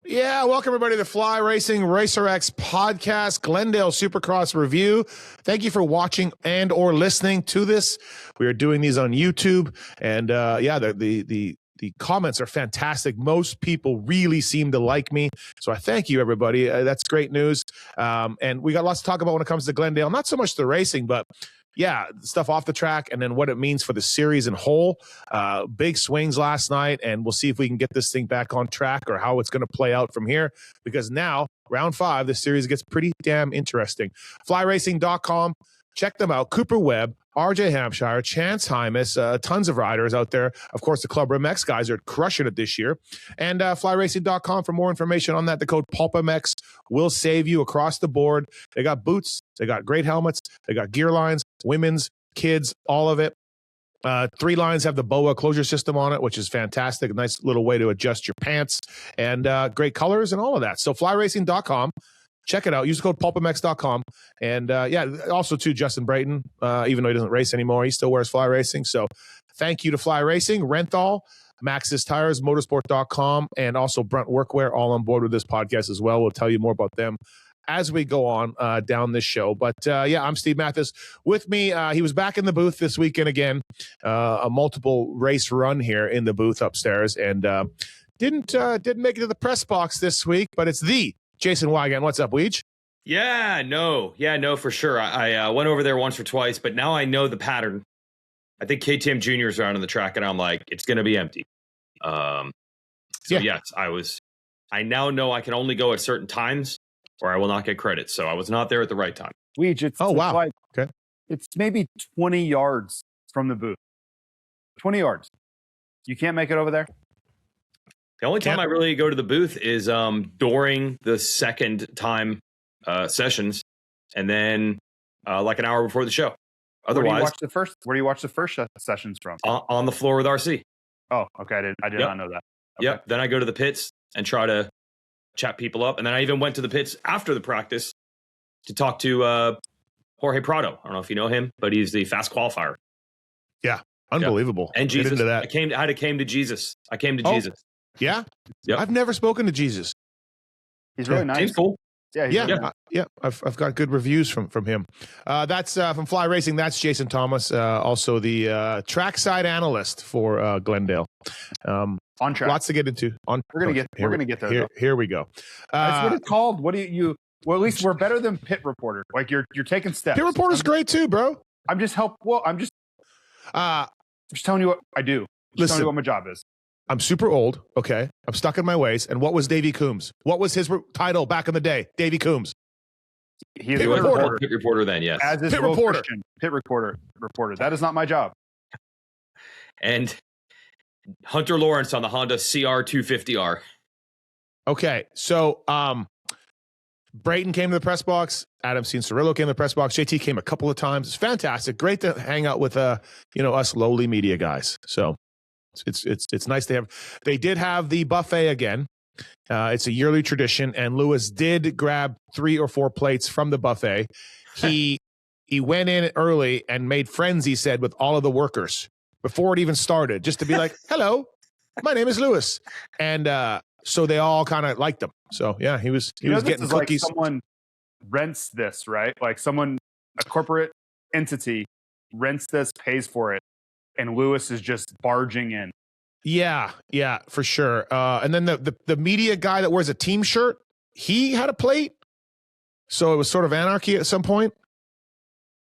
Yeah, welcome everybody to the Fly Racing Racer X podcast, Glendale Supercross review. Thank you for watching and or listening to this. We are doing these on YouTube, and the comments are fantastic. Most people really seem to like me, so I thank you, everybody. That's great news. And we got lots to talk about when it comes to Glendale. Not so much the racing, but yeah, stuff off the track and then what it means for the series in whole. Big swings last night, and we'll see if we can get this thing back on track or how it's going to play out from here, because now, round 5, the series gets pretty damn interesting. FlyRacing.com. Check them out. Cooper Webb, RJ Hampshire, Chance Hymas, tons of riders out there. Of course, the Pulpmx guys are crushing it this year. And flyracing.com for more information on that. The code Pulpmx will save you across the board. They got boots. They got great helmets. They got gear lines, women's, kids, all of it. 3 lines have the BOA closure system on it, which is fantastic. A nice little way to adjust your pants, and great colors and all of that. So flyracing.com. Check it out. Use the code Pulpmx.com. And also to Justin Brayton, even though he doesn't race anymore, he still wears Fly Racing. So thank you to Fly Racing, Renthal, Maxxis Tires, Motorsport.com, and also Brunt Work Wear, all on board with this podcast as well. We'll tell you more about them as we go on down this show. But I'm Steve Matthes. With me, he was back in the booth this weekend again, a multiple race run here in the booth upstairs, and didn't make it to the press box this week, but it's the Jason Wygant. What's up, Weege? Yeah, no, for sure. I went over there once or twice, but now I know the pattern. I think KTM Junior's around on the track, and I'm like, it's going to be empty. Yes, I now know I can only go at certain times, or I will not get credit. So I was not there at the right time. Weege, it's like, okay, it's maybe 20 yards from the booth. 20 yards. You can't make it over there? The only time I really go to the booth is during the second time sessions, and then like an hour before the show. Otherwise, where do you watch the first sessions from? On the floor with RC. Oh, okay. I did not know that. Okay. Yep. Then I go to the pits and try to chat people up, and then I even went to the pits after the practice to talk to Jorge Prado. I don't know if you know him, but he's the fast qualifier. Yeah, unbelievable. Yep. And Jesus. Into that. I came to Jesus. I came to Jesus. Yeah? Yep. I've never spoken to Jesus. He's really nice. He's cool. Yeah. I've got good reviews from him. That's from Fly Racing. That's Jason Thomas, also the trackside analyst for Glendale. On track. Lots to get into. We're gonna get there. Here we go. That's what it's called. What do you? Well, at least we're better than pit reporter. Like you're taking steps. Pit reporter's great too, bro. I'm just telling you what I do. Telling you what my job is. I'm super old, okay? I'm stuck in my ways. And what was Davey Coombs? What was his title back in the day? Davey Coombs. He is pit reporter then, yes. As is pit reporter. Pit reporter. That is not my job. And Hunter Lawrence on the Honda CR250R. Okay, so Brayton came to the press box. Adam Cianciarillo came to the press box. JT came a couple of times. It's fantastic. Great to hang out with us lowly media guys. So it's nice to have. They did have the buffet again. It's a yearly tradition, and Lewis did grab 3 or 4 plates from the buffet. He went in early and made friends, he said, with all of the workers before it even started, just to be like, "Hello, my name is Lewis," and so they all kind of liked him. So yeah, he was getting cookies. Like someone rents this, right? Like a corporate entity rents this, pays for it, and Lewis is just barging in. Yeah, for sure. And then the media guy that wears a team shirt, he had a plate. So it was sort of anarchy at some point.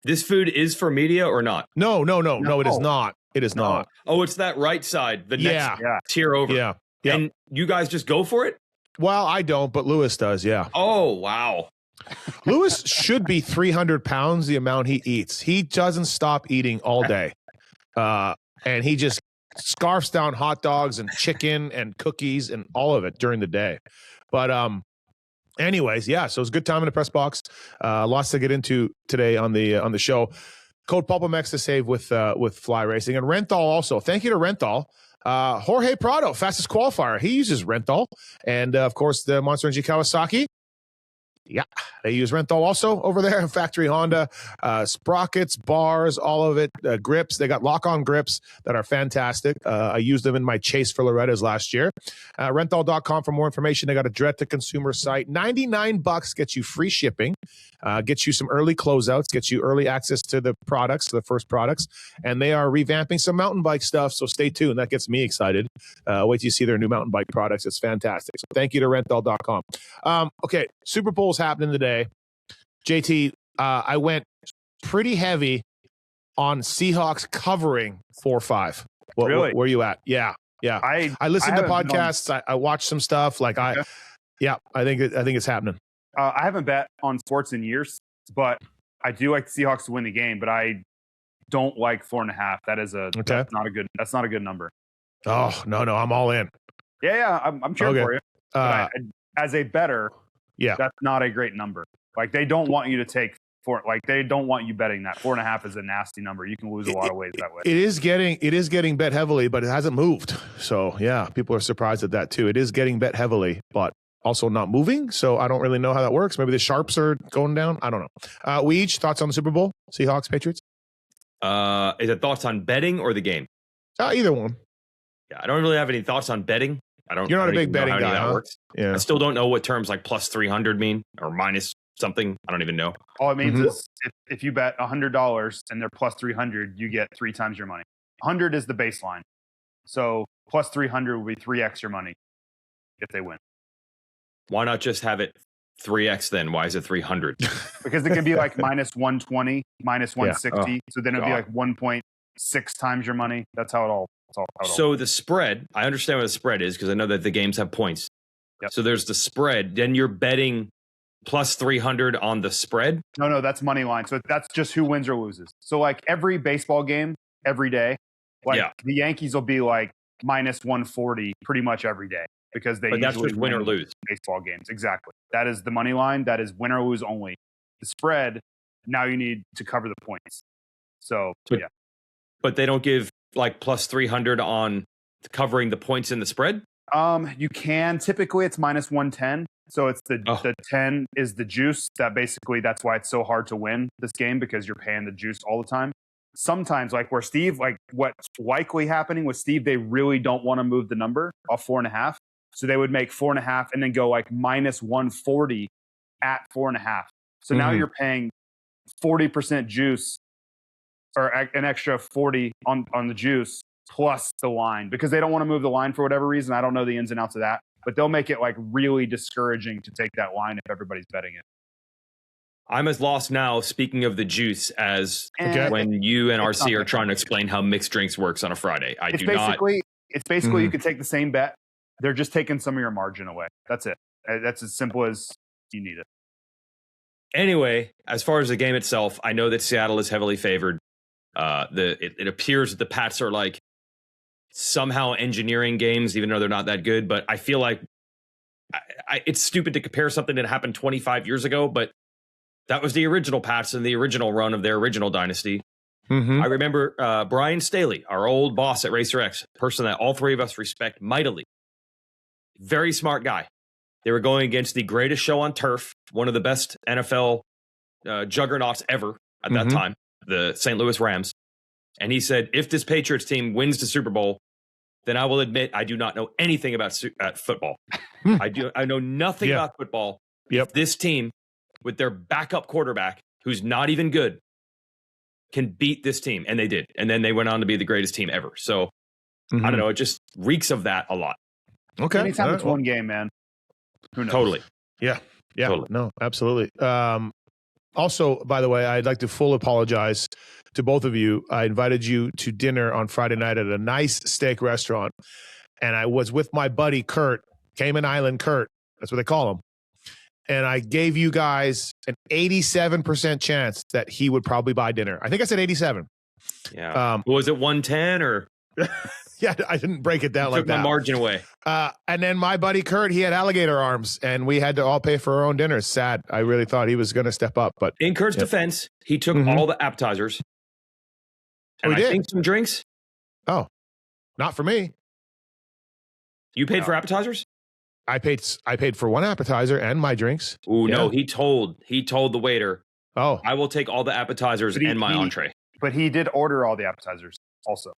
This food is for media or not? No, it is not. It is not. Oh, it's that right side, the next tier over. Yeah. And you guys just go for it? Well, I don't, but Lewis does, yeah. Oh, wow. Lewis should be 300 pounds the amount he eats. He doesn't stop eating all day. And he just scarfs down hot dogs and chicken and cookies and all of it during the day. But anyways, yeah, so it was a good time in the press box. Lots to get into today on the show. Code Pulpmx to save with Fly Racing. And Renthal also. Thank you to Renthal. Jorge Prado, fastest qualifier. He uses Renthal. And, of course, the Monster Energy Kawasaki. Yeah, they use Renthal also over there. Factory Honda, sprockets, bars, all of it, grips. They got lock-on grips that are fantastic. I used them in my chase for Loretta's last year. Renthal.com for more information. They got a direct-to-consumer site. $99 gets you free shipping, gets you some early closeouts, gets you early access to the products, the first products, and they are revamping some mountain bike stuff, so stay tuned. That gets me excited. Wait till you see their new mountain bike products. It's fantastic. So thank you to Renthal.com. Okay, Super Bowl's happening today. JT, I went pretty heavy on Seahawks covering 4-5. Really? Where are you at? Yeah. I listened to podcasts. I watched some stuff. I think it's happening. I haven't bet on sports in years, but I do like the Seahawks to win the game. But I don't like 4.5. That's not a good number. Oh no, I'm all in. Yeah, I'm cheering for you. But as a bettor, that's not a great number. They don't want you to take they don't want you betting that. 4.5 is a nasty number. You can lose a lot of ways that way. It is getting bet heavily, but it hasn't moved. So yeah, people are surprised at that too. It is getting bet heavily, but also not moving. So I don't really know how that works. Maybe the sharps are going down. I don't know. Weege, thoughts on the Super Bowl? Seahawks, Patriots? Is it thoughts on betting or the game? Either one. Yeah, I don't really have any thoughts on betting. You're not a big betting guy, huh? Works. Yeah. I still don't know what terms like plus 300 mean or minus something. I don't even know. All it means is if you bet $100 and they're plus 300, you get 3 times your money. 100 is the baseline. So plus 300 will be 3x your money if they win. Why not just have it 3x then? Why is it 300? Because it can be like minus 120, minus 160. Yeah. So then it'd be like 1.6 times your money. That's how it all. So the spread, I understand what the spread is because I know that the games have points. Yep. So there's the spread. Then you're betting plus 300 on the spread? No, that's money line. So that's just who wins or loses. So like every baseball game, every day, the Yankees will be like minus 140 pretty much every day because they that's just win or lose baseball games. Exactly. That is the money line. That is win or lose only. The spread, now you need to cover the points. So yeah. But they don't give like plus 300 on covering the points in the spread? You can. Typically, it's minus 110. So it's the 10 is the juice. That's why it's so hard to win this game because you're paying the juice all the time. Sometimes, like where Steve, like what's likely happening with Steve, they really don't want to move the number off 4.5. So they would make 4.5 and then go like minus 140 at 4.5. So now you're paying 40% juice or an extra 40 on the juice plus the line because they don't want to move the line for whatever reason. I don't know the ins and outs of that, but they'll make it like really discouraging to take that line if everybody's betting it. I'm as lost now, speaking of the juice, as when you and RC are trying to explain how mixed drinks works on a Friday. It's basically you could take the same bet. They're just taking some of your margin away. That's it. That's as simple as you need it. Anyway, as far as the game itself, I know that Seattle is heavily favored. It appears that the Pats are like somehow engineering games, even though they're not that good. But I feel like it's stupid to compare something that happened 25 years ago, but that was the original Pats and the original run of their original dynasty. I remember Brian Staley, our old boss at Racer X, person that all three of us respect mightily. Very smart guy. They were going against the greatest show on turf, one of the best NFL juggernauts ever at that time, the St. Louis Rams. And he said, if this Patriots team wins the Super Bowl, then I will admit I do not know anything about football. I know nothing about football. If this team, with their backup quarterback, who's not even good, can beat this team. And they did. And then they went on to be the greatest team ever. So, I don't know. It just reeks of that a lot. Okay. Anytime it's one game, man. Who knows? Totally. Yeah. Totally. No, absolutely. Also, by the way, I'd like to full apologize to both of you. I invited you to dinner on Friday night at a nice steak restaurant. And I was with my buddy, Kurt, Cayman Island Kurt. That's what they call him. And I gave you guys an 87% chance that he would probably buy dinner. I think I said 87. Yeah. Was it 110 or? Yeah, I didn't break it down like that. Took my margin away. And then my buddy Kurt, he had alligator arms, and we had to all pay for our own dinners. Sad. I really thought he was going to step up, but in Kurt's defense, he took all the appetizers. And I think some drinks. Oh, not for me. You paid for appetizers? I paid for one appetizer and my drinks. Ooh, no, he told the waiter, "Oh, I will take all the appetizers and my entree." But he did order all the appetizers also.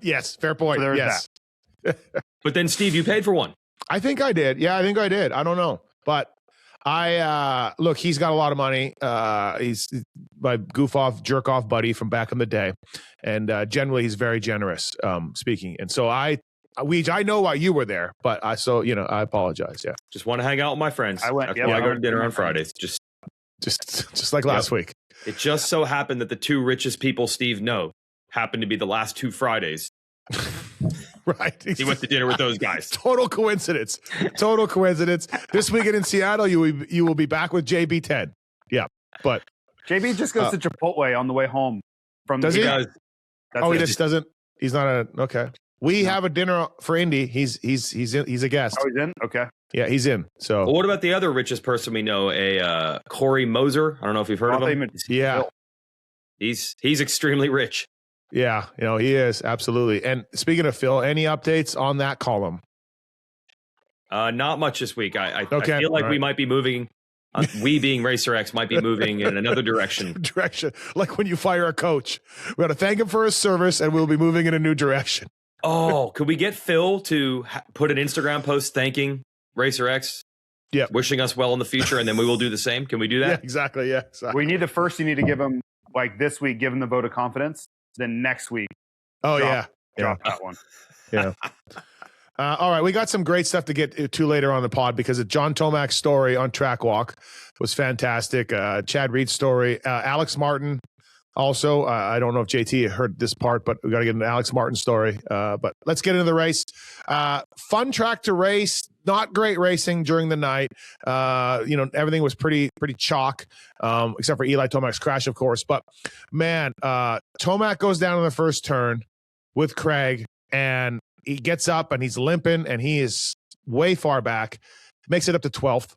yes, fair point. So yes. But then, Steve, you paid for one. I think I did. Yeah, I think I did. I don't know. But look, he's got a lot of money. He's my goof off, jerk off buddy from back in the day. And generally he's very generous, speaking. And so Weege, I know why you were there, but I apologize. Yeah. Just want to hang out with my friends. I went. That's why I go to dinner on Fridays. Just like last week. It just so happened that the two richest people Steve know happened to be the last 2 Fridays. Right. He went to dinner with those guys. Total coincidence. This weekend in Seattle, you will be back with JB10. Yeah. But JB just goes to Chipotle on the way home from does he? Does. He just doesn't. He's not okay. We have a dinner for Indy. He's a guest. Oh, he's in? Okay. Yeah, he's in. So well, what about the other richest person we know, Corey Moser? I don't know if you've heard of him. Yeah. He's extremely rich. Yeah, he is. Absolutely. And speaking of Phil, any updates on that column? Not much this week. I we feel like we might be moving. We being Racer X might be moving in another direction. Like when you fire a coach. We got to thank him for his service, and we'll be moving in a new direction. Oh, could we get Phil to put an Instagram post thanking Racer X? Yeah. Wishing us well in the future, and then we will do the same. Can we do that? Yeah, exactly. Yeah. Exactly. We need you need to give him, like this week, give him the vote of confidence. Then next week. Drop that one. Yeah. All right. We got some great stuff to get to later on the pod because of John Tomac's story on Track Walk was fantastic. Chad Reed's story. Alex Martin. Also, I don't know if JT heard this part, but we got to get an Alex Martin story. But let's get into the race. Fun track to race. Not great racing during the night. Everything was pretty chalk, except for Eli Tomac's crash, of course. But man, Tomac goes down in the first turn with Craig, and he gets up and he's limping, and he is way far back. Makes it up to 12th.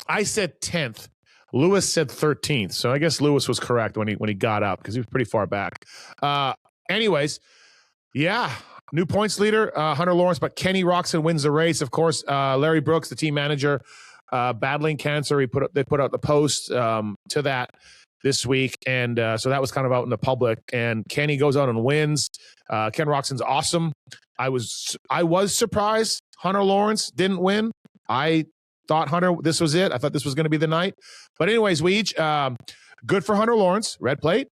I said 10th. Lewis said 13th, so I guess Lewis was correct when he got up because he was pretty far back. Anyways, yeah, new points leader, Hunter Lawrence, but Kenny Roczen wins the race. Of course, Larry Brooks, the team manager, battling cancer. They put out the post to that this week, and so that was kind of out in the public. And Kenny goes out and wins. Ken Roczen's awesome. I was surprised Hunter Lawrence didn't win. I thought Hunter, this was it. I thought this was going to be the night. But anyways, Weege, good for Hunter Lawrence, red plate.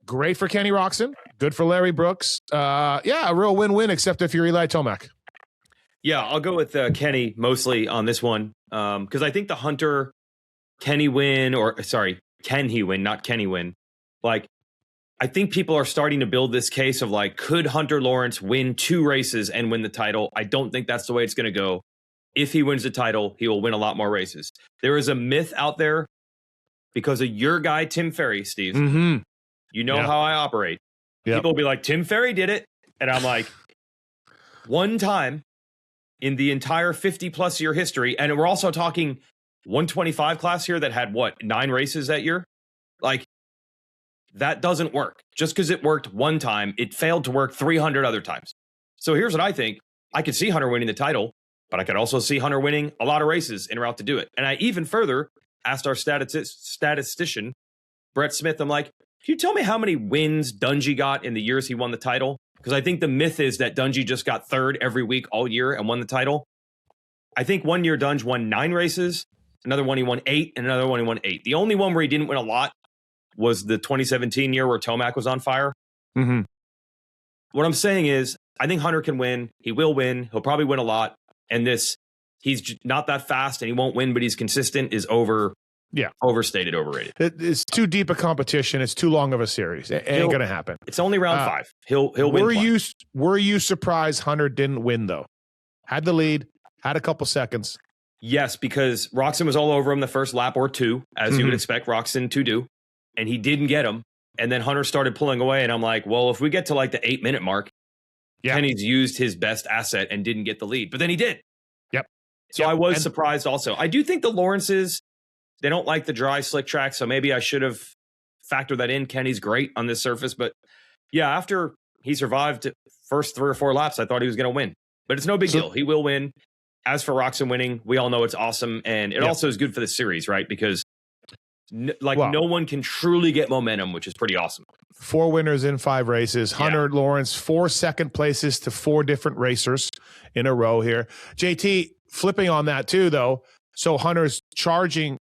Great for Kenny Roczen. Good for Larry Brooks. A real win-win, except if you're Eli Tomac. Yeah, I'll go with Kenny mostly on this one because I think the Hunter Kenny win, can he win, not Kenny win. Like, I think people are starting to build this case of like, could Hunter Lawrence win 2 races and win the title? I don't think that's the way it's going to go. If he wins the title, he will win a lot more races. There is a myth out there because of your guy, Tim Ferry, Steve. Mm-hmm. You know how I operate. Yep. People will be like, Tim Ferry did it. And I'm like, one time in the entire 50-plus year history, and we're also talking 125 class here that had, 9 races that year? Like, that doesn't work. Just because it worked one time, it failed to work 300 other times. So here's what I think. I could see Hunter winning the title, but I could also see Hunter winning a lot of races en route to do it. And I even further asked our statistician, Brett Smith, I'm like, can you tell me how many wins Dungey got in the years he won the title? Because I think the myth is that Dungey just got 3rd every week all year and won the title. I think one year Dunge won 9 races, another one he won 8, and another one he won 8. The only one where he didn't win a lot was the 2017 year where Tomac was on fire. Mm-hmm. What I'm saying is, I think Hunter can win. He will win. He'll probably win a lot. And he's not that fast and he won't win, but he's consistent, is overstated, overrated. It's too deep a competition. It's too long of a series. It ain't going to happen. It's only round 5. He'll win. Were you surprised Hunter didn't win, though? Had the lead, had a couple seconds. Yes, because Roczen was all over him the first lap or 2, as you would expect Roczen to do. And he didn't get him. And then Hunter started pulling away. And I'm like, well, if we get to like the 8-minute mark, Kenny's used his best asset and didn't get the lead. But then he did. Yep. So I was surprised also. I do think the Lawrences, they don't like the dry, slick track. So maybe I should have factored that in. Kenny's great on this surface. But yeah, after he survived first 3 or 4 laps, I thought he was going to win. But it's no big deal. He will win. as for Roczen winning, we all know it's awesome. And it also is good for the series, right? Because no one can truly get momentum, which is pretty awesome. 4 winners in 5 races. Hunter Lawrence, 4 second places to 4 different racers in a row here. JT, flipping on that too, though. So Hunter's closing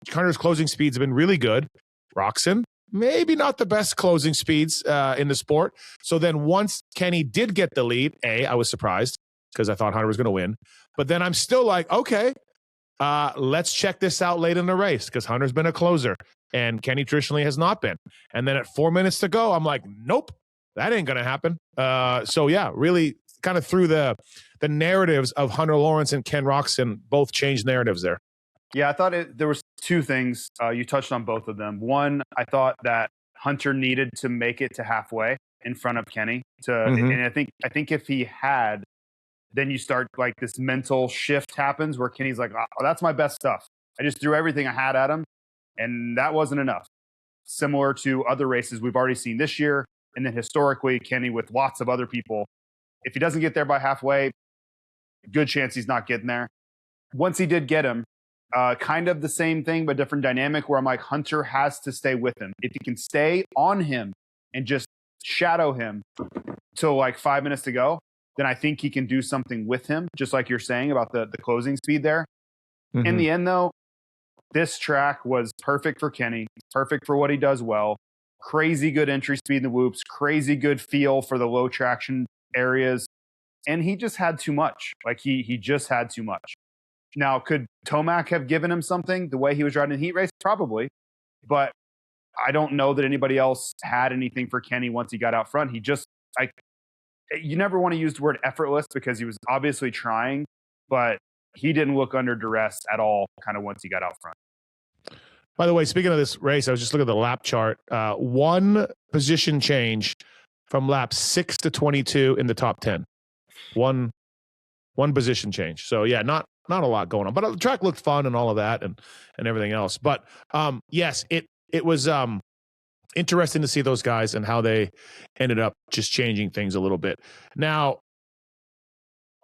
speeds have been really good. Roczen, maybe not the best closing speeds in the sport. So then once Kenny did get the lead, I was surprised because I thought Hunter was going to win. But then I'm still like, okay, let's check this out late in the race because Hunter's been a closer and Kenny traditionally has not been. And then at 4 minutes to go, I'm like, nope, that ain't going to happen. So yeah, really kind of threw the narratives of Hunter Lawrence and Ken Roczen, both changed narratives there. Yeah, I thought there was 2 things. You touched on both of them. One, I thought that Hunter needed to make it to halfway in front of Kenny. And I think if he had, then you start like this mental shift happens where Kenny's like, oh, that's my best stuff. I just threw everything I had at him, and that wasn't enough. Similar to other races we've already seen this year, and then historically, Kenny with lots of other people. If he doesn't get there by halfway, good chance he's not getting there. Once he did get him, kind of the same thing, but different dynamic where I'm like, Hunter has to stay with him. If he can stay on him and just shadow him till like 5 minutes to go, then I think he can do something with him, just like you're saying about the closing speed there. Mm-hmm. In the end, though, this track was perfect for Kenny, perfect for what he does well. Crazy good entry speed in the whoops, crazy good feel for the low traction areas. And he just had too much. Like he just had too much. Now, could Tomac have given him something the way he was riding in heat race? Probably. But I don't know that anybody else had anything for Kenny once he got out front. He just, you never want to use the word effortless because he was obviously trying, but he didn't look under duress at all kind of once he got out front. By the way, speaking of this race, I was just looking at the lap chart. 1 position change from lap 6 to 22 in the top 10. One position change. So yeah, not a lot going on, but the track looked fun and all of that and everything else. But yes, it was interesting to see those guys and how they ended up just changing things a little bit. Now,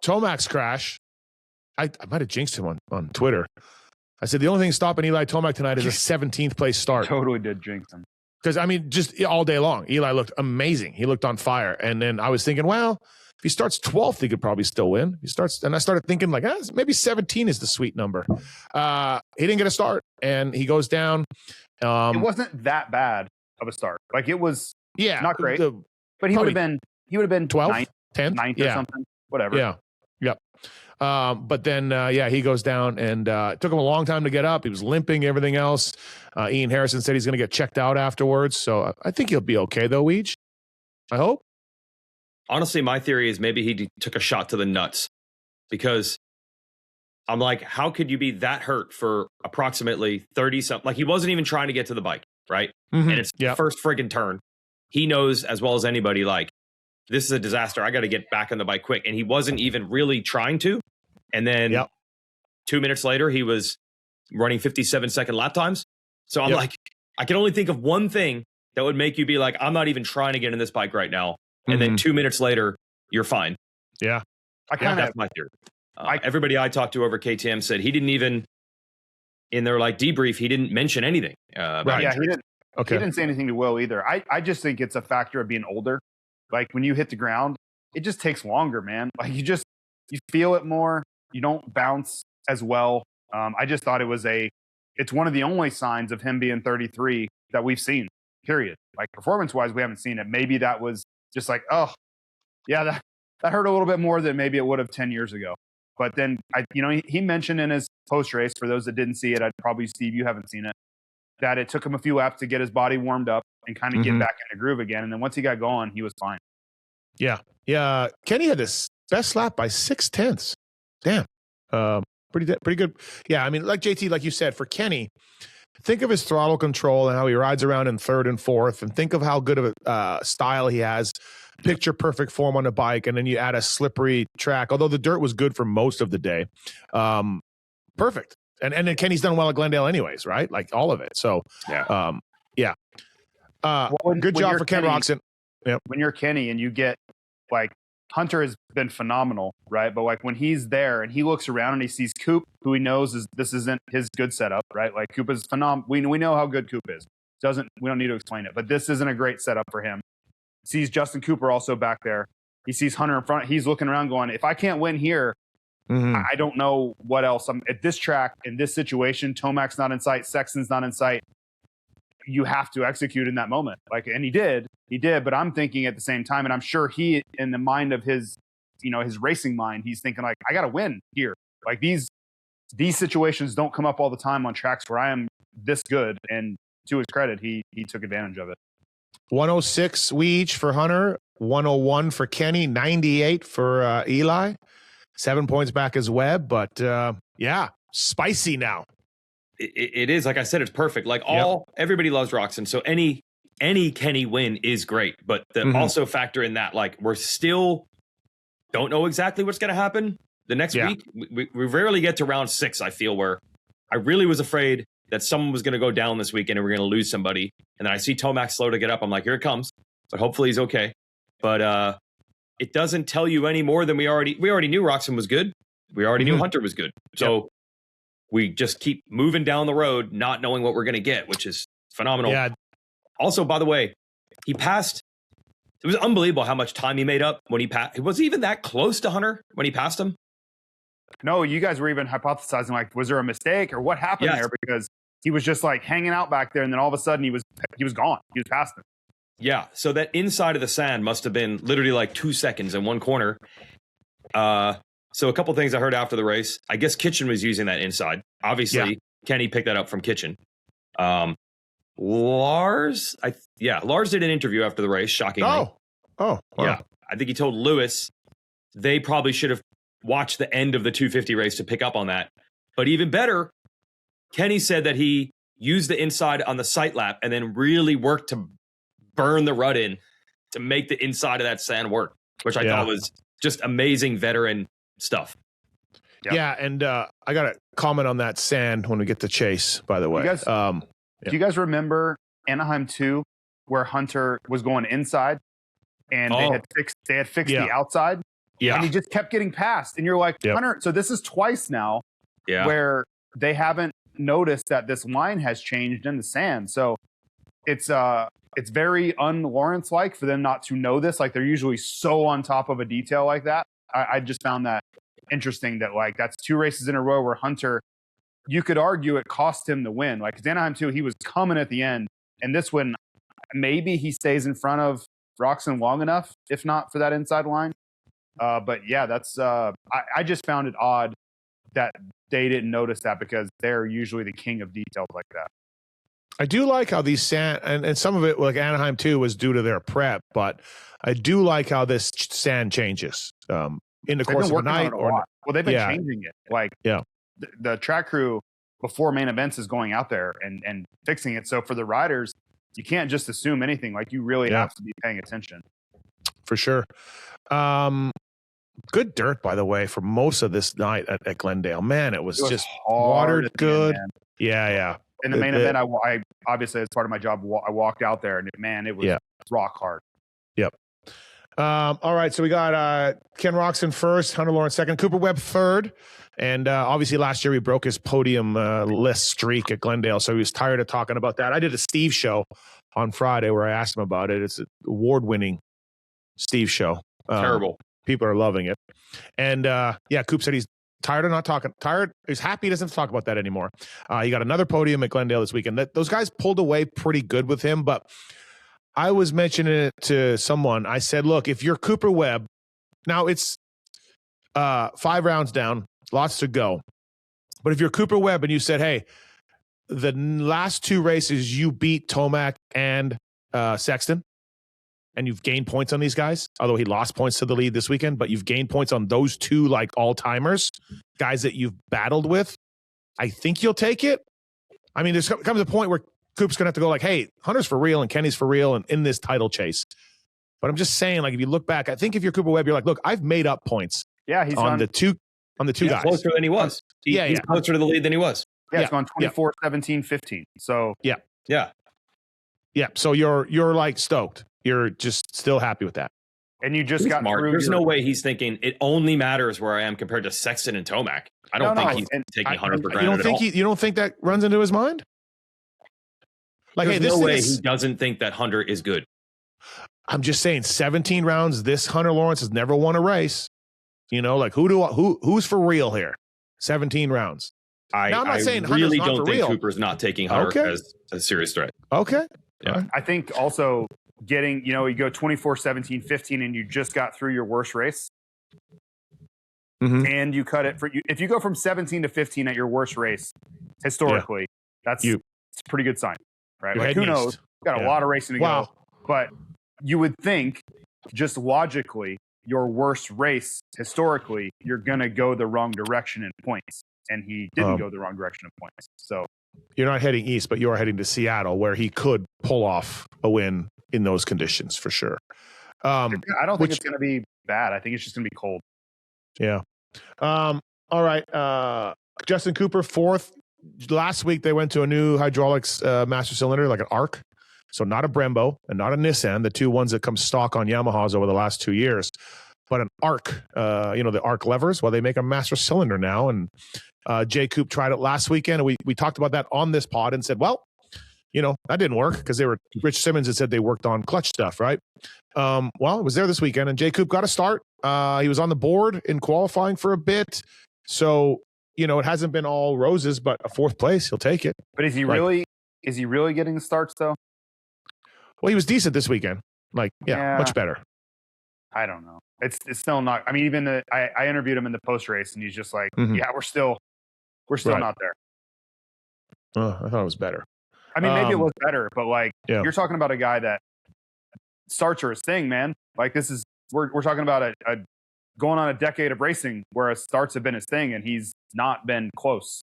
Tomac's crash, I might have jinxed him on Twitter. I said the only thing stopping Eli Tomac tonight is a 17th place start. Totally did jinx him. Because, I mean, just all day long, Eli looked amazing. He looked on fire. And then I was thinking, well, if he starts 12th, he could probably still win. And I started thinking like, maybe 17 is the sweet number. He didn't get a start, and he goes down. It wasn't that bad of a start. Like it was, not great. But he would have been 12th, 10th, 9th or something, whatever. Yeah, yep. But then, he goes down, and it took him a long time to get up. He was limping, everything else. Ian Harrison said he's going to get checked out afterwards. So I think he'll be okay, though, Weege. I hope. Honestly, my theory is maybe he took a shot to the nuts because I'm like, how could you be that hurt for approximately 30 something? Like he wasn't even trying to get to the bike, right? Mm-hmm. And it's the first friggin' turn. He knows as well as anybody, like, this is a disaster. I got to get back on the bike quick. And he wasn't even really trying to. And then 2 minutes later, he was running 57-second lap times. So I'm like, I can only think of one thing that would make you be like, I'm not even trying to get in this bike right now. And then 2 minutes later, you're fine. Yeah. That's my theory. Everybody I talked to over KTM said he didn't even, in their like debrief, he didn't mention anything. Right. Yeah, he didn't. Okay. He didn't say anything to Will either. I just think it's a factor of being older. Like when you hit the ground, it just takes longer, man. Like you feel it more. You don't bounce as well. I just thought it's one of the only signs of him being 33 that we've seen, period. Like performance wise, we haven't seen it. Maybe that was just like, oh yeah, that hurt a little bit more than maybe it would have 10 years ago. But then he mentioned in his post race, for those that didn't see it, probably Steve, you haven't seen it, that it took him a few laps to get his body warmed up and kind of get back in the groove again. And then once he got going, he was fine. Yeah. Yeah. Kenny had his best lap by 0.6. Damn. Pretty good. Yeah. I mean, like JT, like you said, for Kenny, think of his throttle control and how he rides around in 3rd and 4th, and think of how good of a style he has. Picture perfect form on a bike. And then you add a slippery track, although the dirt was good for most of the day. Perfect. And then Kenny's done well at Glendale anyways, right? Like all of it. So, yeah. Good job for Ken Roczen. Yep. When you're Kenny and you get like Hunter has been phenomenal, right? But like when he's there and he looks around and he sees Coop, who he knows this isn't his good setup, right? Like Coop is phenomenal. We know how good Coop is. We don't need to explain it, but this isn't a great setup for him. Sees Justin Cooper also back there. He sees Hunter in front. He's looking around going, if I can't win here, I don't know what else. I'm at this track, in this situation, Tomac's not in sight, Sexton's not in sight. You have to execute in that moment. And he did, but I'm thinking at the same time, and I'm sure he, in the mind of his, his racing mind, he's thinking like, I got to win here. Like these situations don't come up all the time on tracks where I am this good. And to his credit, he took advantage of it. 106 Weege for Hunter, 101 for Kenny, 98 for Eli. 7 points back as Webb, but spicy now. It is, like I said, it's perfect. Everybody loves Roczen, so any Kenny win is great. But also factor in that, we're still don't know exactly what's going to happen the next week. We rarely get to round 6. I feel where I really was afraid that someone was going to go down this weekend and we're going to lose somebody. And then I see Tomac slow to get up. I'm like, here it comes. But hopefully he's okay. But it doesn't tell you any more than we already knew Roczen was good. We already knew Hunter was good. So we just keep moving down the road, not knowing what we're going to get, which is phenomenal. Yeah. Also, by the way, he passed. It was unbelievable how much time he made up when he passed. Was he even that close to Hunter when he passed him? No, you guys were even hypothesizing, was there a mistake or what happened there? Because he was just hanging out back there, and then all of a sudden he was gone. He was past him. Yeah, so that inside of the sand must have been literally 2 seconds in one corner. So a couple things I heard after the race. I guess Kitchen was using that inside. Obviously, Kenny picked that up from Kitchen. Lars did an interview after the race, shockingly. Oh, wow. Yeah. I think he told Lewis they probably should have watched the end of the 250 race to pick up on that. But even better, Kenny said that he used the inside on the sight lap and then really worked to burn the rut in to make the inside of that sand work, which I thought was just amazing veteran stuff. Yeah, and I got to comment on that sand when we get to Chase, by the way. Do you guys remember Anaheim 2 where Hunter was going inside and they had fixed the outside? Yeah. And he just kept getting passed. And you're like, Hunter, so this is twice now where they haven't noticed that this line has changed in the sand. So it's very un-Lawrence-like for them not to know this. They're usually so on top of a detail like that. I just found that interesting that that's 2 races in a row where Hunter, you could argue it cost him the win. Anaheim 2, he was coming at the end. And this one, maybe he stays in front of Roczen long enough, if not for that inside line. But yeah, that's I just found it odd that they didn't notice that because they're usually the king of details like that. I do like how these sand, and some of it, like Anaheim 2, was due to their prep, but I do like how this sand changes in the course of the night. Well, they've been changing it. The track crew before main events is going out there and fixing it. So for the riders, you can't just assume anything. You really have to be paying attention. For sure. Good dirt, by the way, for most of this night at Glendale. Man, it was just watered good. Yeah. In the main event, I obviously, as part of my job, I walked out there and man, it was rock hard. Yep. All right, so we got Ken Roczen first, Hunter Lawrence second, Cooper Webb third, and obviously last year he broke his podium list streak at Glendale, so he was tired of talking about that. I did a Steve show on Friday where I asked him about it. It's an award-winning Steve show. Terrible. People are loving it. And Coop said he's tired of not talking. He's happy he doesn't have to talk about that anymore. He got another podium at Glendale this weekend. Those guys pulled away pretty good with him, but I was mentioning it to someone. I said, look, if you're Cooper Webb, now it's 5 rounds down, lots to go. But if you're Cooper Webb and you said, hey, the last 2 races you beat Tomac and Sexton, and you've gained points on these guys, although he lost points to the lead this weekend, but you've gained points on those 2 all-timers, guys that you've battled with, I think you'll take it. I mean, there's comes a point where Coop's going to have to go hey, Hunter's for real and Kenny's for real and in this title chase. But I'm just saying, if you look back, I think if you're Cooper Webb, you're like, look, I've made up points. Yeah, he's on the two guys. Closer than he was. He's closer to the lead than he was. Yeah, it's gone 24, 17, 15. So yeah. So you're stoked. You're just still happy with that. And you just got through. There's no way he's thinking it only matters where I am compared to Sexton and Tomac. I don't think he's taking Hunter for granted. You don't think that runs into his mind? Like, there's no way he doesn't think that Hunter is good. I'm just saying, 17 rounds. This Hunter Lawrence has never won a race. You know, like who's for real here? 17 rounds. I'm not saying really don't think Cooper's not taking Hunter as a serious threat. Okay. Yeah. I think also getting, you go 24, 17, 15, and you just got through your worst race. Mm-hmm. And you cut it for you. If you go from 17 to 15 at your worst race, historically, it's a pretty good sign, right? Like, who knows? Got a lot of racing to go. But you would think, just logically, your worst race historically, you're going to go the wrong direction in points. And he didn't go the wrong direction in points. So you're not heading east, but you are heading to Seattle, where he could pull off a win in those conditions for sure. I don't think it's going to be bad. I think it's just going to be cold. Yeah. All right. Justin Cooper, 4th. Last week, they went to a new hydraulics master cylinder, like an ARC. So not a Brembo and not a Nissan, the two ones that come stock on Yamahas over the last 2 years, but an ARC, the ARC levers. Well, they make a master cylinder now. And Jay Coop tried it last weekend. And we talked about that on this pod and said, well, that didn't work because Rich Simmons had said they worked on clutch stuff, right? Well, it was there this weekend, and Jay Coop got a start. He was on the board in qualifying for a bit. So, it hasn't been all roses, but a 4th place, he'll take it. But is he really getting the starts, though? Well, he was decent this weekend. Much better. I don't know. It's still not. I mean, even I interviewed him in the post race, and he's just like, yeah, we're still not there. I thought it was better. I mean, maybe it was better, but you're talking about a guy that starts are his thing, man. Like, this is we're talking about a going on a decade of racing where starts have been his thing, and he's not been close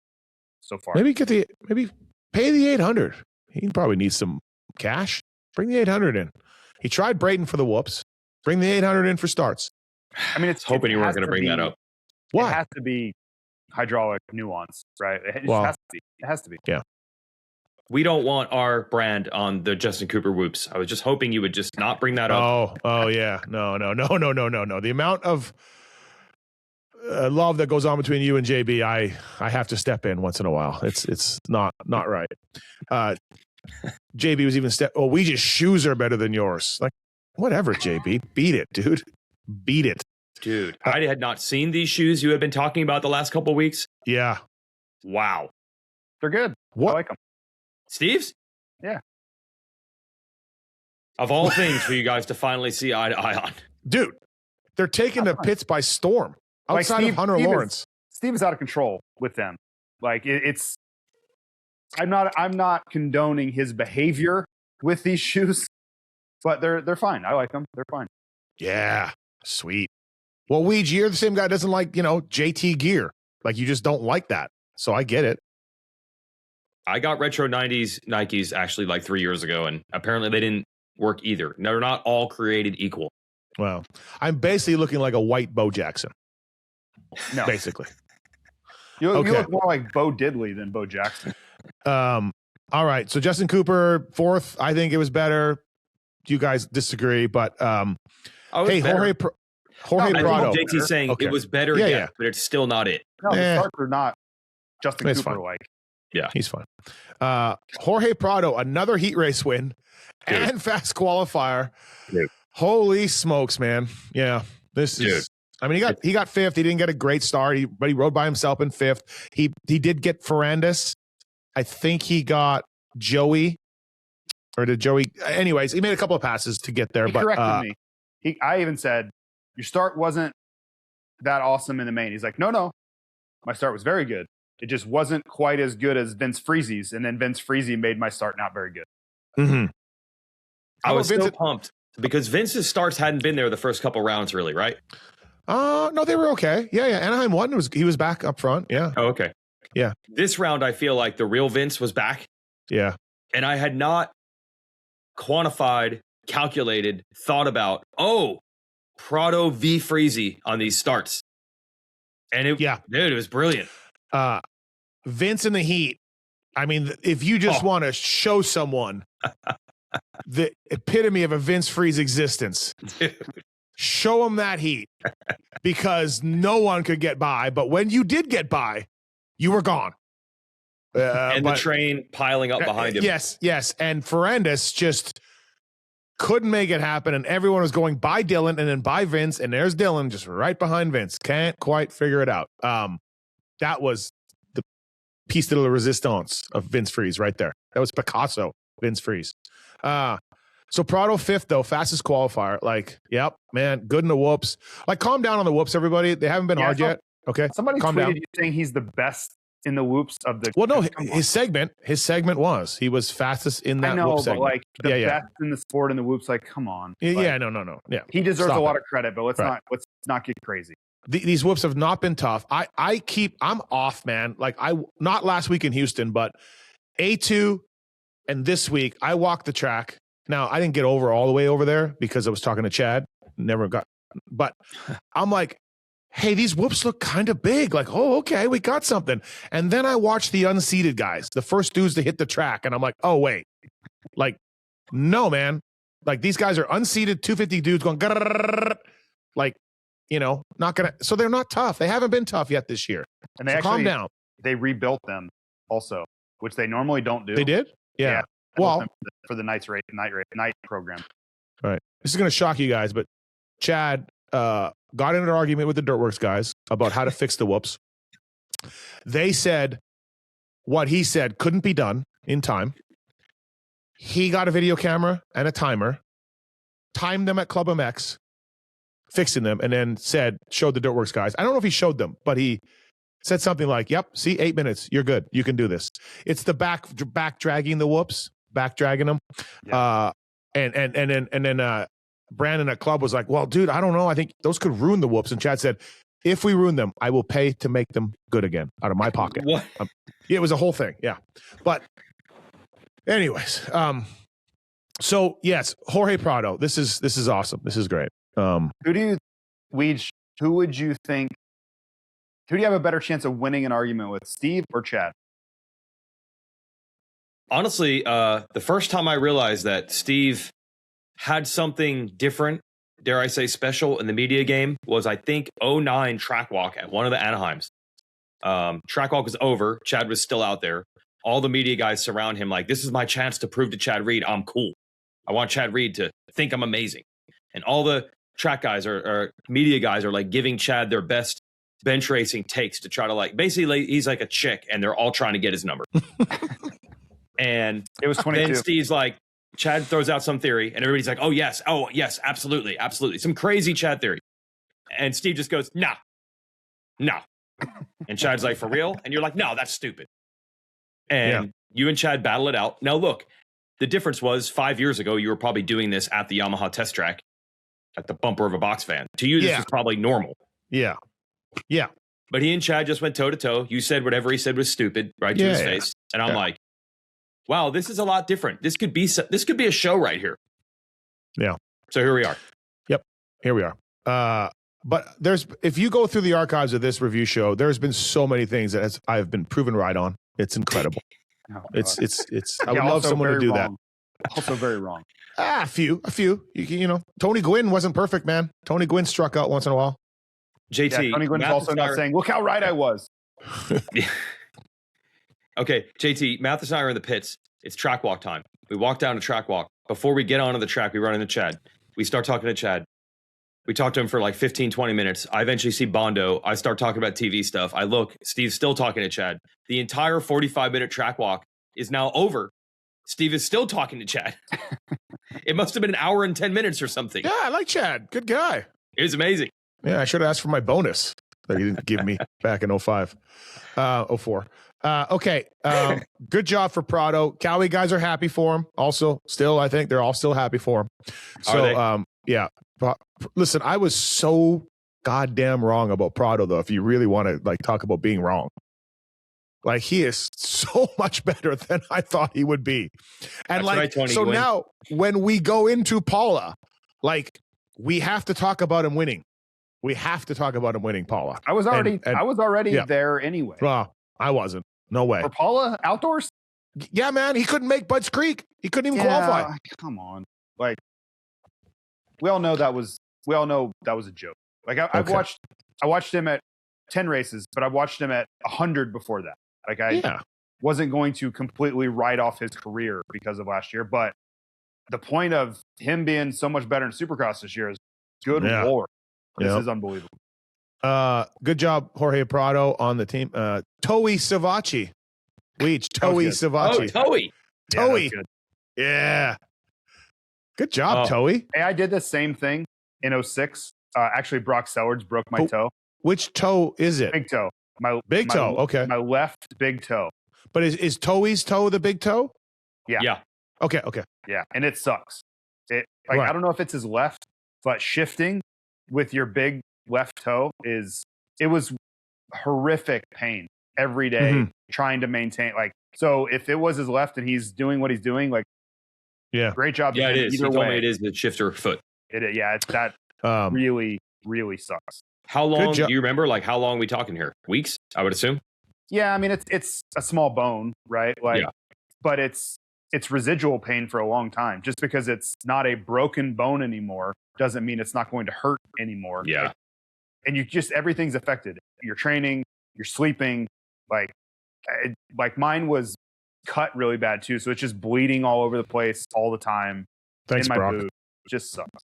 so far. Maybe pay the 800. He probably needs some cash. Bring the 800 in. He tried Braden for the whoops. Bring the 800 in for starts. I mean, it's hoping you weren't going to bring that up. Why? It has to be hydraulic nuance, right? It has to be. Yeah. We don't want our brand on the Justin Cooper whoops. I was just hoping you would just not bring that up. Oh yeah. No. The amount of love that goes on between you and JB, I have to step in once in a while. It's not right. JB was even Weege's shoes are better than yours. Like, whatever, JB. Beat it, dude. Beat it. Dude, I had not seen these shoes you had been talking about the last couple of weeks. Yeah. Wow. They're good. What? I like them. Steve's? Yeah. Of all things for you guys to finally see eye to eye on. Dude, they're taking the pits by storm outside of Hunter Lawrence. Steve is out of control with them. Like, it's I'm not condoning his behavior with these shoes, but they're fine. I like them. They're fine. Yeah. Sweet. Well, Weege, you're the same guy that doesn't like, JT gear. Like, you just don't like that. So I get it. I got retro 90s Nikes actually like 3 years ago, and apparently they didn't work either. They're not all created equal. Well, I'm basically looking like a white Bo Jackson. No. Basically. You look more like Bo Diddley than Bo Jackson. All right. So Justin Cooper, 4th. I think it was better. You guys disagree, but hey, Jorge Prado. JT's saying it was better, but it's still not it. No, the starts are not Justin Cooper like. Yeah, he's fine. Jorge Prado, another heat race win and fast qualifier. Dude. Holy smokes, man! Yeah, this is. I mean, he got 5th. He didn't get a great start, but he rode by himself in 5th. He did get Ferrandis. I think he got Joey, or did Joey? Anyways, he made a couple of passes to get there. He but corrected me. I even said your start wasn't that awesome in the main. He's like, no, my start was very good. It just wasn't quite as good as Vince Freezy's, and then Vince Freezy made my start not very good. Mm-hmm. I was so pumped because Vince's starts hadn't been there the first couple rounds, really, right? No, they were okay. Yeah. Anaheim won. He was back up front. Yeah. Oh, okay. Yeah. This round, I feel like the real Vince was back. Yeah. And I had not quantified, calculated, thought about, Prado v Freezy on these starts. And dude, it was brilliant. Vince in the heat. I mean, if you just want to show someone the epitome of a Vince Freeze existence, show them that heat because no one could get by. But when you did get by, you were gone. And the train piling up behind him. Yes. And Ferrandis just couldn't make it happen. And everyone was going by Dylan and then by Vince. And there's Dylan just right behind Vince. Can't quite figure it out. That was the piece de la resistance of Vince Freeze right there. That was Picasso, Vince Freeze. So Prado 5th, though, fastest qualifier. Like, yep, man, good in the whoops. Like, calm down on the whoops, everybody. They haven't been hard yet. Okay, somebody calm tweeted down. you saying he's the best in the whoops of the. Well, no, his segment he was fastest in that. I know, whoop but segment. like the best in the sport in the whoops. Like, come on. Yeah, like, no. Yeah, he deserves a lot of credit, but let's not get crazy. These whoops have not been tough. I'm off, man. Like not last week in Houston, but A2 and this week I walked the track. Now I didn't get all the way over there because I was talking to Chad. Never got, but I'm like, hey, these whoops look kind of big. Like, oh, okay, we got something. And then I watched the unseated guys, the first dudes to hit the track, and I'm like, oh wait, like, no, man. Like these guys are unseated 250 dudes going, like, not gonna. So they're not tough. They haven't been tough yet this year. And they so actually, calm down. They rebuilt them also, which they normally don't do. They did? Yeah. Well, for the night program. All right. This is going to shock you guys, but Chad got in an argument with the Dirtworks guys about how to fix the whoops. They said what he said couldn't be done in time. He got a video camera and a timer, timed them at Pulpmx, fixing them, and then showed the Dirtworks guys. I don't know if he showed them, but he said something like, yep, see, 8 minutes. You're good. You can do this. It's the back dragging the whoops, back dragging them. Yeah. And then Brandon at Club was like, well, dude, I don't know. I think those could ruin the whoops. And Chad said, if we ruin them, I will pay to make them good again out of my pocket. What? Yeah, it was a whole thing. Yeah. But anyways, so yes, Jorge Prado. This is awesome. This is great. Who would you think? Who do you have a better chance of winning an argument with, Steve or Chad? Honestly, the first time I realized that Steve had something different, dare I say special, in the media game was, I think, 09 track walk at one of the Anaheims. Track walk was over. Chad was still out there. All the media guys surround him like, this is my chance to prove to Chad Reed I'm cool. I want Chad Reed to think I'm amazing. And all the track guys or media guys are like giving Chad their best bench racing takes to try to like, basically he's like a chick and they're all trying to get his number. And it was 22. Then Steve's like, Chad throws out some theory and everybody's like, oh yes, absolutely. Some crazy Chad theory. And Steve just goes, no. And Chad's like, for real? And you're like, no, that's stupid. And you and Chad battle it out. Now look, the difference was 5 years ago, you were probably doing this at the Yamaha test track at the bumper of a box fan. To you, this was probably normal. Yeah. But he and Chad just went toe to toe. You said whatever he said was stupid, right to his face. And I'm like, wow, this is a lot different. This could be a show right here. Yeah. So here we are. Yep. Here we are. But if you go through the archives of this review show, there's been so many things that I've been proven right on. It's incredible. It's I would love someone to do that. Also very wrong. A few. You know, Tony Gwynn wasn't perfect, man. Tony Gwynn struck out once in a while. JT. Tony Gwynn's also not saying, look how right I was. Okay, JT, Matthes and I are in the pits. It's track walk time. We walk down to track walk. Before we get onto the track, we run into Chad. We start talking to Chad. We talk to him for like 15, 20 minutes. I eventually see Bondo. I start talking about TV stuff. I look, Steve's still talking to Chad. The entire 45-minute track walk is now over. Steve is still talking to Chad. It must have been an hour and 10 minutes or something. Yeah, I like Chad. Good guy. It was amazing. Yeah, I should have asked for my bonus that he didn't give me back in 05, 04. Okay. Good job for Prado. Cowie guys are happy for him. Also, still, I think they're all still happy for him. So, yeah. Listen, I was so goddamn wrong about Prado, though, if you really want to like talk about being wrong. Like, he is so much better than I thought he would be. And that's right, so Gwynn. Now when we go into Paula, like, we have to talk about him winning. We have to talk about him winning, Paula. I was already there anyway. Well, I wasn't. No way. For Paula outdoors? Yeah, man. He couldn't make Bud's Creek. He couldn't even qualify. Come on. Like, we all know that was we all know that was a joke. Like I watched him at 10 races, but I watched him at 100 before that. Like I wasn't going to completely write off his career because of last year, but the point of him being so much better in Supercross this year is good Lord. This is unbelievable. Good job, Jorge Prado on the team. Toei Savachi. Weege, Toei Savachi. Oh, Toei. Yeah. Good job, Toei. Hey, I did the same thing in 06. Actually, Brock Sellards broke my toe. Which toe is it? Big toe. My toe. Okay. My left big toe. But is Toei's toe the big toe? Yeah. Okay. Yeah, and it sucks. I don't know if it's his left, but shifting with your big left toe it was horrific pain every day trying to maintain. Like, so if it was his left and he's doing what he's doing, like, great job. Yeah, it is. He told me it is the shifter foot. It's that really, really sucks. How long do you remember? Like, how long are we talking here? Weeks, I would assume. Yeah, I mean it's a small bone, right? Like, but it's residual pain for a long time. Just because it's not a broken bone anymore doesn't mean it's not going to hurt anymore. Yeah. Like, and everything's affected. Your training, your sleeping, like mine was cut really bad too. So it's just bleeding all over the place all the time. Thanks, in my Brock. boot. Just sucks.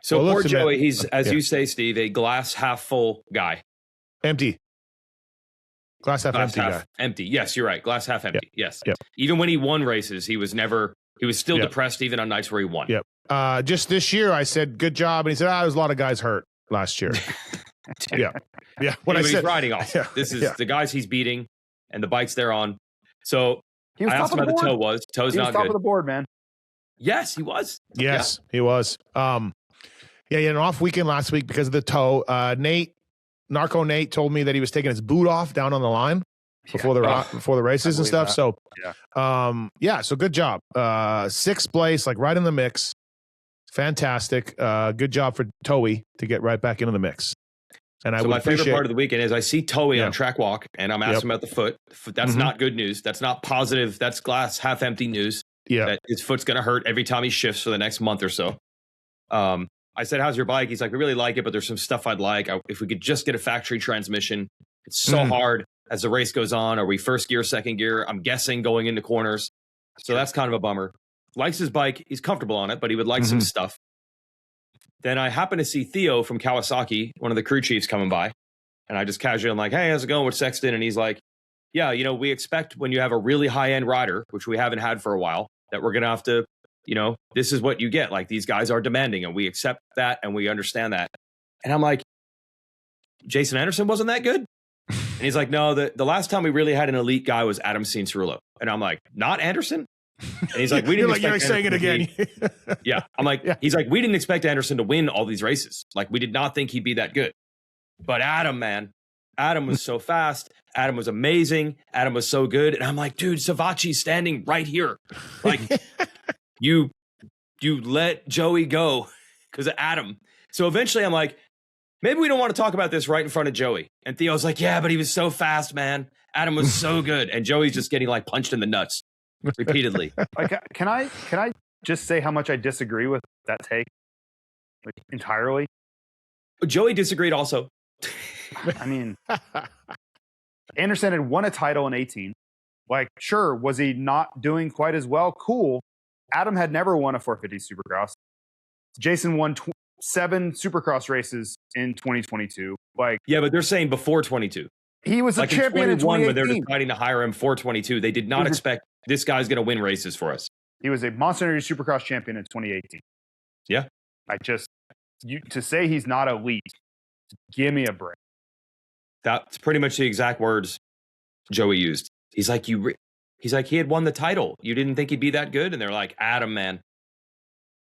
So poor Joey, he's, as you say, Steve, a glass half full guy. Empty. Glass half empty guy. Empty. Yes, you're right. Glass half empty. Yes. Yep. Even when he won races, he was still depressed even on nights where he won. Yep. Just this year, I said, good job. And he said, there's a lot of guys hurt last year. Yeah. What I said. He's riding awesome. This is the guys he's beating and the bikes they're on. So I asked him how the toe was. Toe's not good. Top of the board, man. Yes, he was. Yes, he was. An off weekend last week because of the toe. Narco Nate told me that he was taking his boot off down on the line before the races and stuff. That. So so good job. 6th place, like right in the mix. Fantastic. Good job for Toei to get right back into the mix. And my favorite part of the weekend is I see Toei on track walk and I'm asking about the foot. That's not good news. That's not positive. That's glass half empty news. Yeah. That his foot's going to hurt every time he shifts for the next month or so. I said, how's your bike? He's like, we really like it, but there's some stuff I'd like. If we could just get a factory transmission. It's so hard as the race goes on. Are we first gear, second gear? I'm guessing going into corners. So that's kind of a bummer. Likes his bike. He's comfortable on it, but he would like some stuff. Then I happen to see Theo from Kawasaki, one of the crew chiefs, coming by. And I just casually, I'm like, hey, how's it going with Sexton? And he's like, yeah, we expect when you have a really high-end rider, which we haven't had for a while, that we're going to have to, this is what you get. Like, these guys are demanding, and we accept that, and we understand that. And I'm like, Jason Anderson wasn't that good? And he's like, no, the last time we really had an elite guy was Adam Cianciarulo. And I'm like, not Anderson? And he's like, we didn't you're saying it again. Yeah. I'm like, he's like, we didn't expect Anderson to win all these races. Like, we did not think he'd be that good. But Adam, man, Adam was so fast. Adam was amazing. Adam was so good. And I'm like, dude, Savachi's standing right here. Like, you let Joey go because of Adam. So eventually I'm like, maybe we don't want to talk about this right in front of Joey. And Theo's like, yeah, but he was so fast, man. Adam was so good. And Joey's just getting like punched in the nuts repeatedly. Like, can I just say how much I disagree with that take? Like, entirely. Joey disagreed also. I mean, Anderson had won a title in 18. Like, sure, was he not doing quite as well? Cool. Adam had never won a 450 Supercross. Jason won 7 Supercross races in 2022. Like, yeah, but they're saying before 22. He was a champion in 2018. When they're deciding to hire him for 22, they did not expect this guy's going to win races for us. He was a Monster Energy Supercross champion in 2018. Yeah. To say he's not elite, give me a break. That's pretty much the exact words Joey used. He's like, he had won the title. You didn't think he'd be that good? And they're like, Adam, man.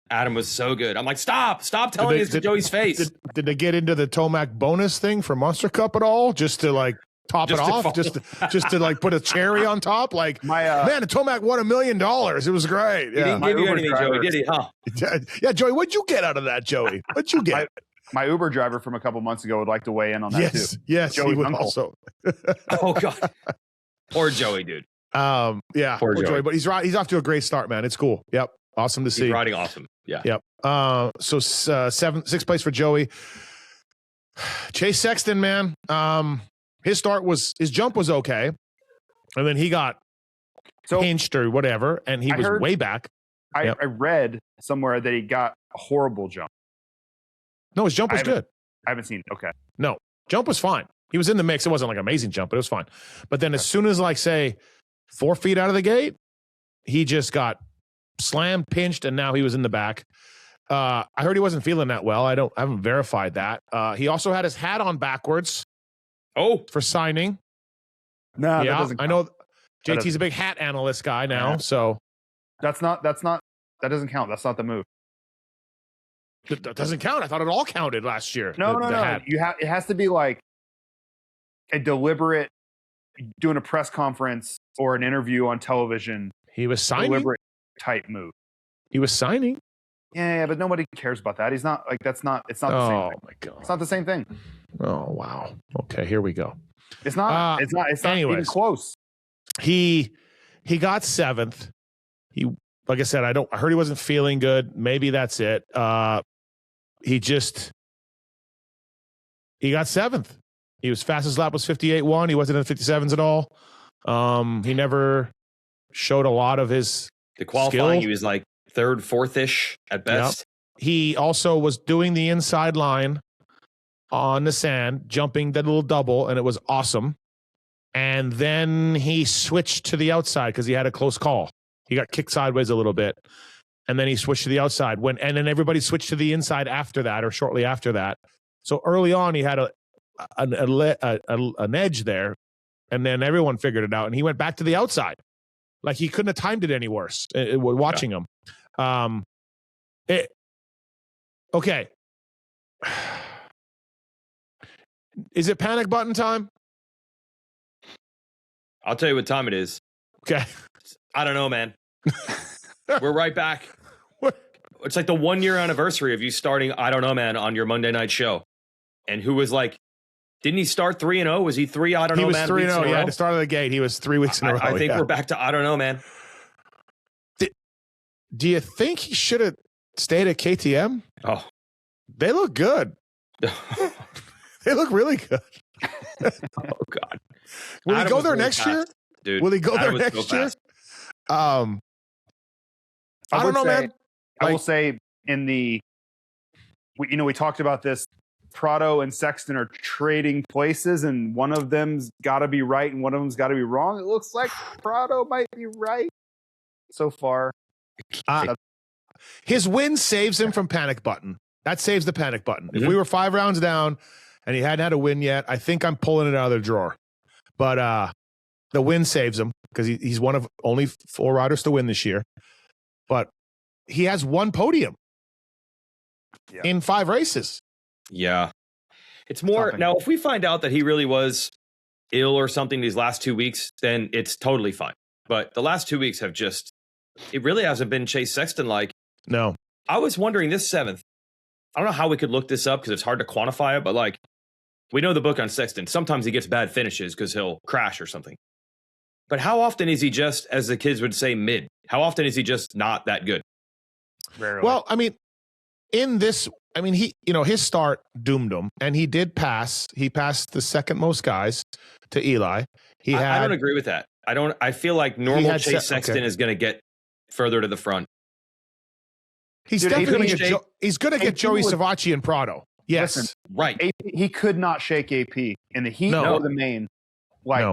Adam was so good. I'm like, stop telling this to Joey's face. Did they get into the Tomac bonus thing for Monster Cup at all? Just to like top it off? Just to like put a cherry on top? Like, man, the Tomac won $1 million. It was great. He didn't give you anything, Joey, did he? Huh? Yeah, Joey, what'd you get out of that, Joey? What'd you get? My Uber driver from a couple months ago would like to weigh in on that too. Yes, Joey's he would uncle. also. Oh God, poor Joey, dude. Poor Joey, but he's right. He's off to a great start, man. It's cool. Yep. Awesome to see. He's riding awesome. Yeah. Yep. So sixth place for Joey. Chase Sexton, man. His jump was okay, and then he got pinched or whatever, and he was way back. I read somewhere that he got a horrible jump. No, his jump was good. I haven't seen it. Okay. No, jump was fine. He was in the mix. It wasn't like an amazing jump, but it was fine. But then as soon as, like, say, 4 feet out of the gate, he just got slammed, pinched, and now he was in the back. I heard he wasn't feeling that well. I haven't verified that. He also had his hat on backwards. Oh, for signing. No, yeah, that doesn't count. I know JT's a big hat analyst guy now, so that doesn't count. That's not the move. That doesn't count. I thought it all counted last year. No. It has to be like a deliberate doing a press conference or an interview on television. He was signing. Deliberate type move. He was signing. Yeah, but nobody cares about that. He's not like it's not the same thing. Oh my god. It's not the same thing. Oh wow. Okay, here we go. It's not anyways, even close. He got 7th. He, like I said, I heard he wasn't feeling good. Maybe that's it. He got 7th. His fastest lap was 58.1. He wasn't in the 57s at all. He never showed a lot of his qualifying. skill. He was like 3rd, 4th-ish at best. Yep. He also was doing the inside line on the sand, jumping that little double, and it was awesome. And then he switched to the outside because he had a close call. He got kicked sideways a little bit, and then he switched to the outside. And then everybody switched to the inside after that, or shortly after that. So early on, he had an edge there, and then everyone figured it out, and he went back to the outside. Like he couldn't have timed it any worse. Watching him. Okay. Is it panic button time? I'll tell you what time it is. Okay. I don't know, man. We're right back. It's like the 1-year anniversary of you starting I don't know, man, on your Monday night show. And who was like, didn't he start 3-0? Was he 3 I don't know, man? He was 3-0, yeah. At the start of the gate, he was 3 weeks in a row. I think we're back to I don't know, man. Do you think he should have stayed at KTM? Oh. They look good. They look really good. Oh, God. Will he go there next year? Dude, will he go there next year? I don't know, man. I will say we talked about this. Prado and Sexton are trading places, and one of them's got to be right and one of them's got to be wrong. It looks like Prado might be right so far. His win saves him from panic button. That saves the panic button. Mm-hmm. If we were 5 rounds down and he hadn't had a win yet, I think I'm pulling it out of the drawer. But the win saves him because he's one of only 4 riders to win this year. But he has 1 podium in 5 races. Yeah. It's more now, if we find out that he really was ill or something these last 2 weeks, then it's totally fine. But the last 2 weeks have it really hasn't been Chase Sexton like. No. I was wondering this 7th. I don't know how we could look this up because it's hard to quantify it, but like we know the book on Sexton. Sometimes he gets bad finishes because he'll crash or something. But how often is he just, as the kids would say, mid? How often is he just not that good? Rarely. Well, I mean, his start doomed him, and he did pass. He passed the second most guys to Eli. I don't agree with that. I feel like normal Chase Sexton is going to get further to the front. He's definitely going to get Joey Savacci and Prado. Yes. Listen, right. He could not shake AP in the heat or the main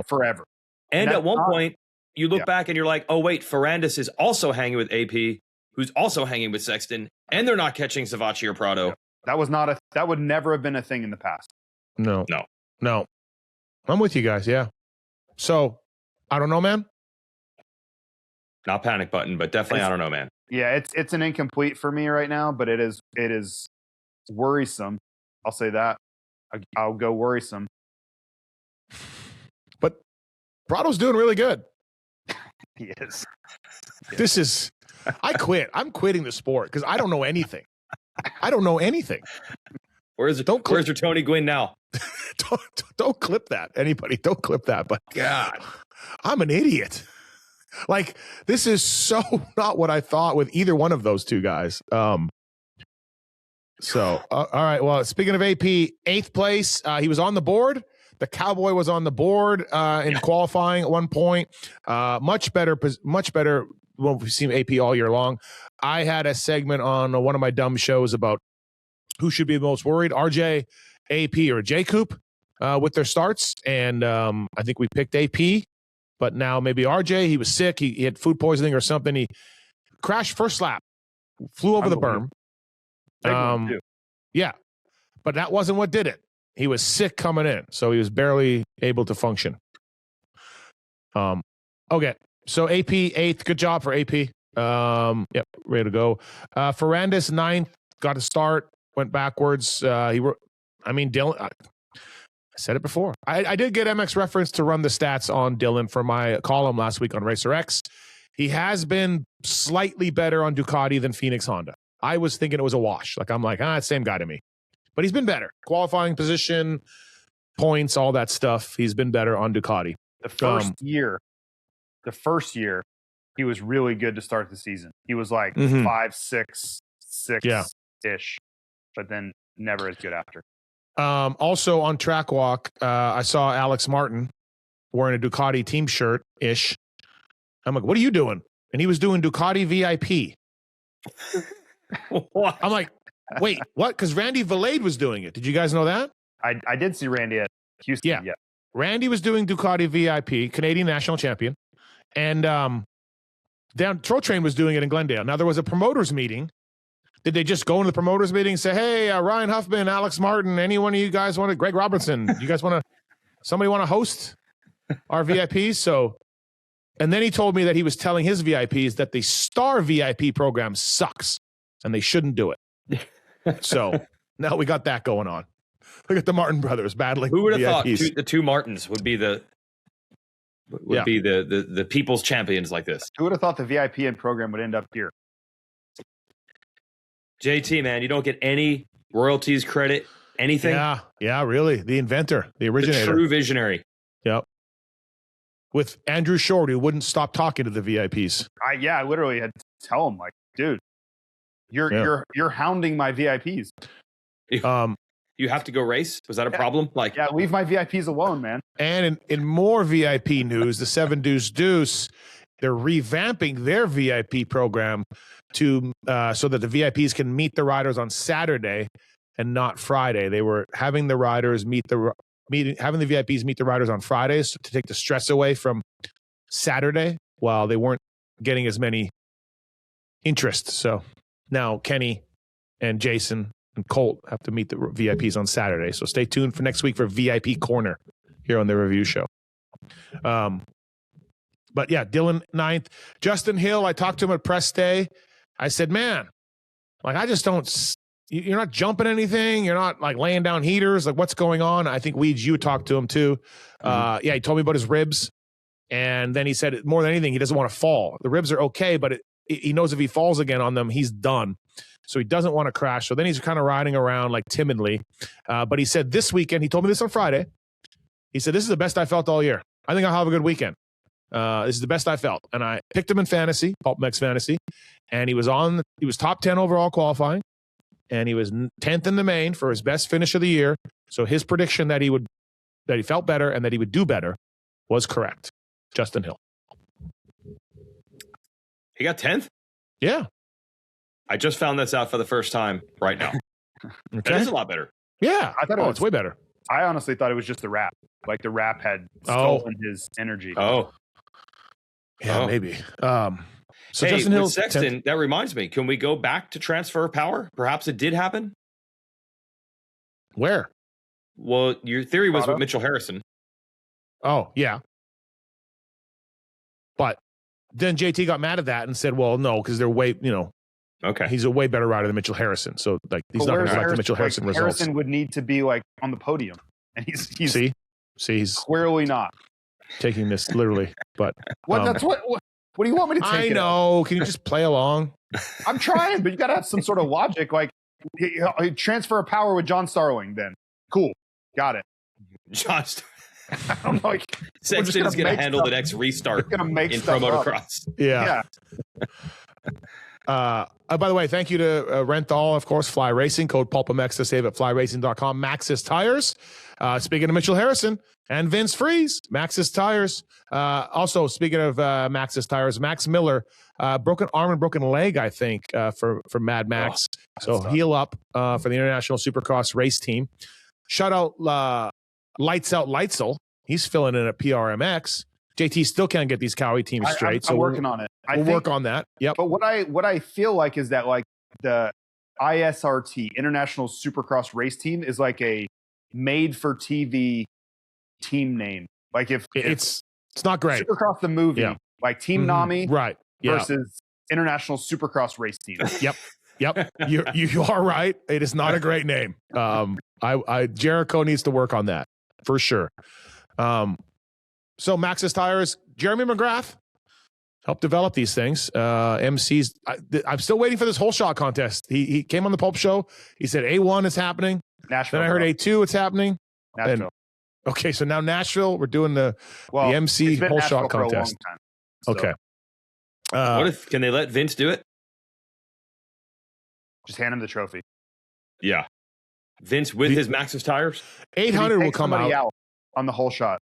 forever. And at one point, you look back and you're like, oh, wait, Ferrandis is also hanging with AP, who's also hanging with Sexton, and they're not catching Savacci or Prado. That would never have been a thing in the past. No. I'm with you guys, yeah. So, I don't know, man. Not panic button, but definitely I don't know, man. Yeah, it's an incomplete for me right now, but it is worrisome. I'll say that. I'll go worrisome. But Prado's doing really good. He is. This is. I quit. I'm quitting the sport because I don't know anything. I don't know anything. Where's your Tony Gwynn now? Don't clip that. Anybody, don't clip that. But God, I'm an idiot. Like, this is so not what I thought with either one of those two guys. All right. Well, speaking of AP, 8th place, he was on the board. The Cowboy was on the board in qualifying at one point. Much better. Well, we've seen AP all year long. I had a segment on one of my dumb shows about who should be the most worried, RJ, AP, or J Coop with their starts. And I think we picked AP, but now maybe RJ. He was sick. He had food poisoning or something. He crashed first lap, flew over the berm. Yeah, but that wasn't what did it. He was sick coming in, so he was barely able to function. Okay, so AP 8th, good job for AP. Yep, ready to go. Ferrandis 9th, got a start, went backwards. Dylan. I said it before. I did get MX Reference to run the stats on Dylan for my column last week on Racer X. He has been slightly better on Ducati than Phoenix Honda. I was thinking it was a wash. I'm like, same guy to me. But he's been better. Qualifying position, points, all that stuff. He's been better on Ducati. The first year, he was really good to start the season. He was like 5, 6 ish, but then never as good after. Also on track walk, I saw Alex Martin wearing a Ducati team shirt ish. I'm like, what are you doing? And he was doing Ducati VIP. What? I'm like, wait, what? Because Randy Valade was doing it. Did you guys know that? I did see Randy at Houston. Yeah. Randy was doing Ducati VIP, Canadian national champion. And Troll Train was doing it in Glendale. Now, there was a promoters meeting. Did they just go into the promoters meeting and say, hey, Ryan Huffman, Alex Martin, any one of you guys want to, Greg Robertson, you guys want to, somebody want to host our VIPs? So, and then he told me that he was telling his VIPs that the Star VIP program sucks and they shouldn't do it. So now we got that going on. Look at the Martin brothers battling. Who would have VIPs. thought the two Martins would be the people's champions like this? Who would have thought the VIP program would end up here? JT, man, you don't get any royalties credit, anything. Yeah, really. The inventor, the originator. The true visionary. Yep. With Andrew Short, who wouldn't stop talking to the VIPs. I literally had to tell him, like, dude, you're hounding my VIPs. You have to go race? Was that a problem? Leave my VIPs alone, man. And in more VIP news, the 7 Deuce Deuce, they're revamping their VIP program to so that the VIPs can meet the riders on Saturday and not Friday. They were having the riders having the VIPs meet the riders on Fridays to take the stress away from Saturday, while they weren't getting as many interests. So now Kenny and Jason and Colt have to meet the VIPs on Saturday. So stay tuned for next week for VIP Corner here on the review show. But yeah, Dylan 9th. Justin Hill, I talked to him at press day. I said, man, like, I just don't, you're not jumping anything. You're not like laying down heaters. Like, what's going on? I think Weege, you talked to him too. He told me about his ribs. And then he said, more than anything, he doesn't want to fall. The ribs are okay, but he knows if he falls again on them, he's done. So he doesn't want to crash. So then he's kind of riding around like timidly. But he said this weekend, he told me this on Friday. He said, this is the best I felt all year. I think I'll have a good weekend. This is the best I felt. And I picked him in fantasy, Pulpmx fantasy. And he was top 10 overall qualifying. And he was 10th in the main for his best finish of the year. So his prediction that he felt better and that he would do better was correct. Justin Hill. He got 10th? Yeah. I just found this out for the first time right now. Okay. That is a lot better. Yeah. I thought it's way better. I honestly thought it was just the wrap. Like the wrap had stolen his energy. Oh. Yeah, maybe. So hey, Justin Hill, Sexton, that reminds me. Can we go back to transfer power? Perhaps it did happen? Where? Well, your theory was with Mitchell Harrison. Oh, yeah. But then JT got mad at that and said, well, no, because they're way, okay. He's a way better rider than Mitchell Harrison. So, like, he's not going to like the Mitchell Harrison results. Harrison would need to be, like, on the podium. And he's See, he's clearly not. Taking this literally. But what do you want me to take? I know. Can you just play along? I'm trying, but you got to have some sort of logic. Like, transfer of power with John Starling, then. Cool. Got it. John I don't know. Sexton is going to handle the next restart in Pro Motocross. Yeah. By the way, thank you to Renthal, of course, Fly Racing, code Pulpmx to save at flyracing.com. Maxxis Tires. Speaking of Mitchell Harrison and Vince Freeze, Maxxis Tires. Also, speaking of Maxxis Tires, Max Miller, broken arm and broken leg, I think, for Mad Max. So heal up for the International Supercross race team. Shout out Lights Out Lightsel. He's filling in at PRMX. JT still can't get these Cowie teams straight. I'm working on it. We'll work on that. Yep. But what I feel like is that like the ISRT, International Supercross Race Team, is like a made for TV team name. Like if it's not great. Supercross the movie, like Team Nami, right? Versus International Supercross Race Team. Yep. You are right. It is not a great name. Jericho needs to work on that for sure. So Maxxis Tires, Jeremy McGrath helped develop these things. MCs. I'm still waiting for this whole shot contest. He came on the Pulp Show. He said A1 is happening. Nashville. Then I heard A2 it's happening. Nashville. Okay, so now Nashville. We're doing the MC whole shot contest. So. Okay. What if can they let Vince do it? Just hand him the trophy. Yeah, Vince with his Maxxis Tires. 800 will come out on the whole shot.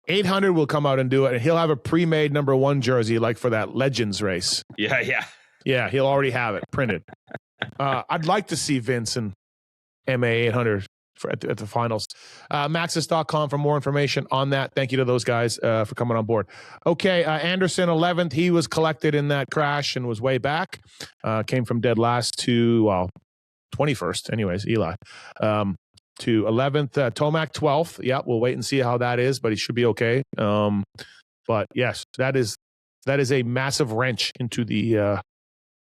800 will come out and do it, and he'll have a pre-made number 1 jersey like for that Legends race. Yeah. He'll already have it printed. I'd like to see Vince and MA 800 at the finals. Maxxis.com for more information on that. Thank you to those guys for coming on board. Okay, Anderson 11th. He was collected in that crash and was way back. Came from dead last to 21st. Anyways, Eli. To 11th, Tomac 12th. Yeah, we'll wait and see how that is, but he should be okay. But yes, that is a massive wrench into the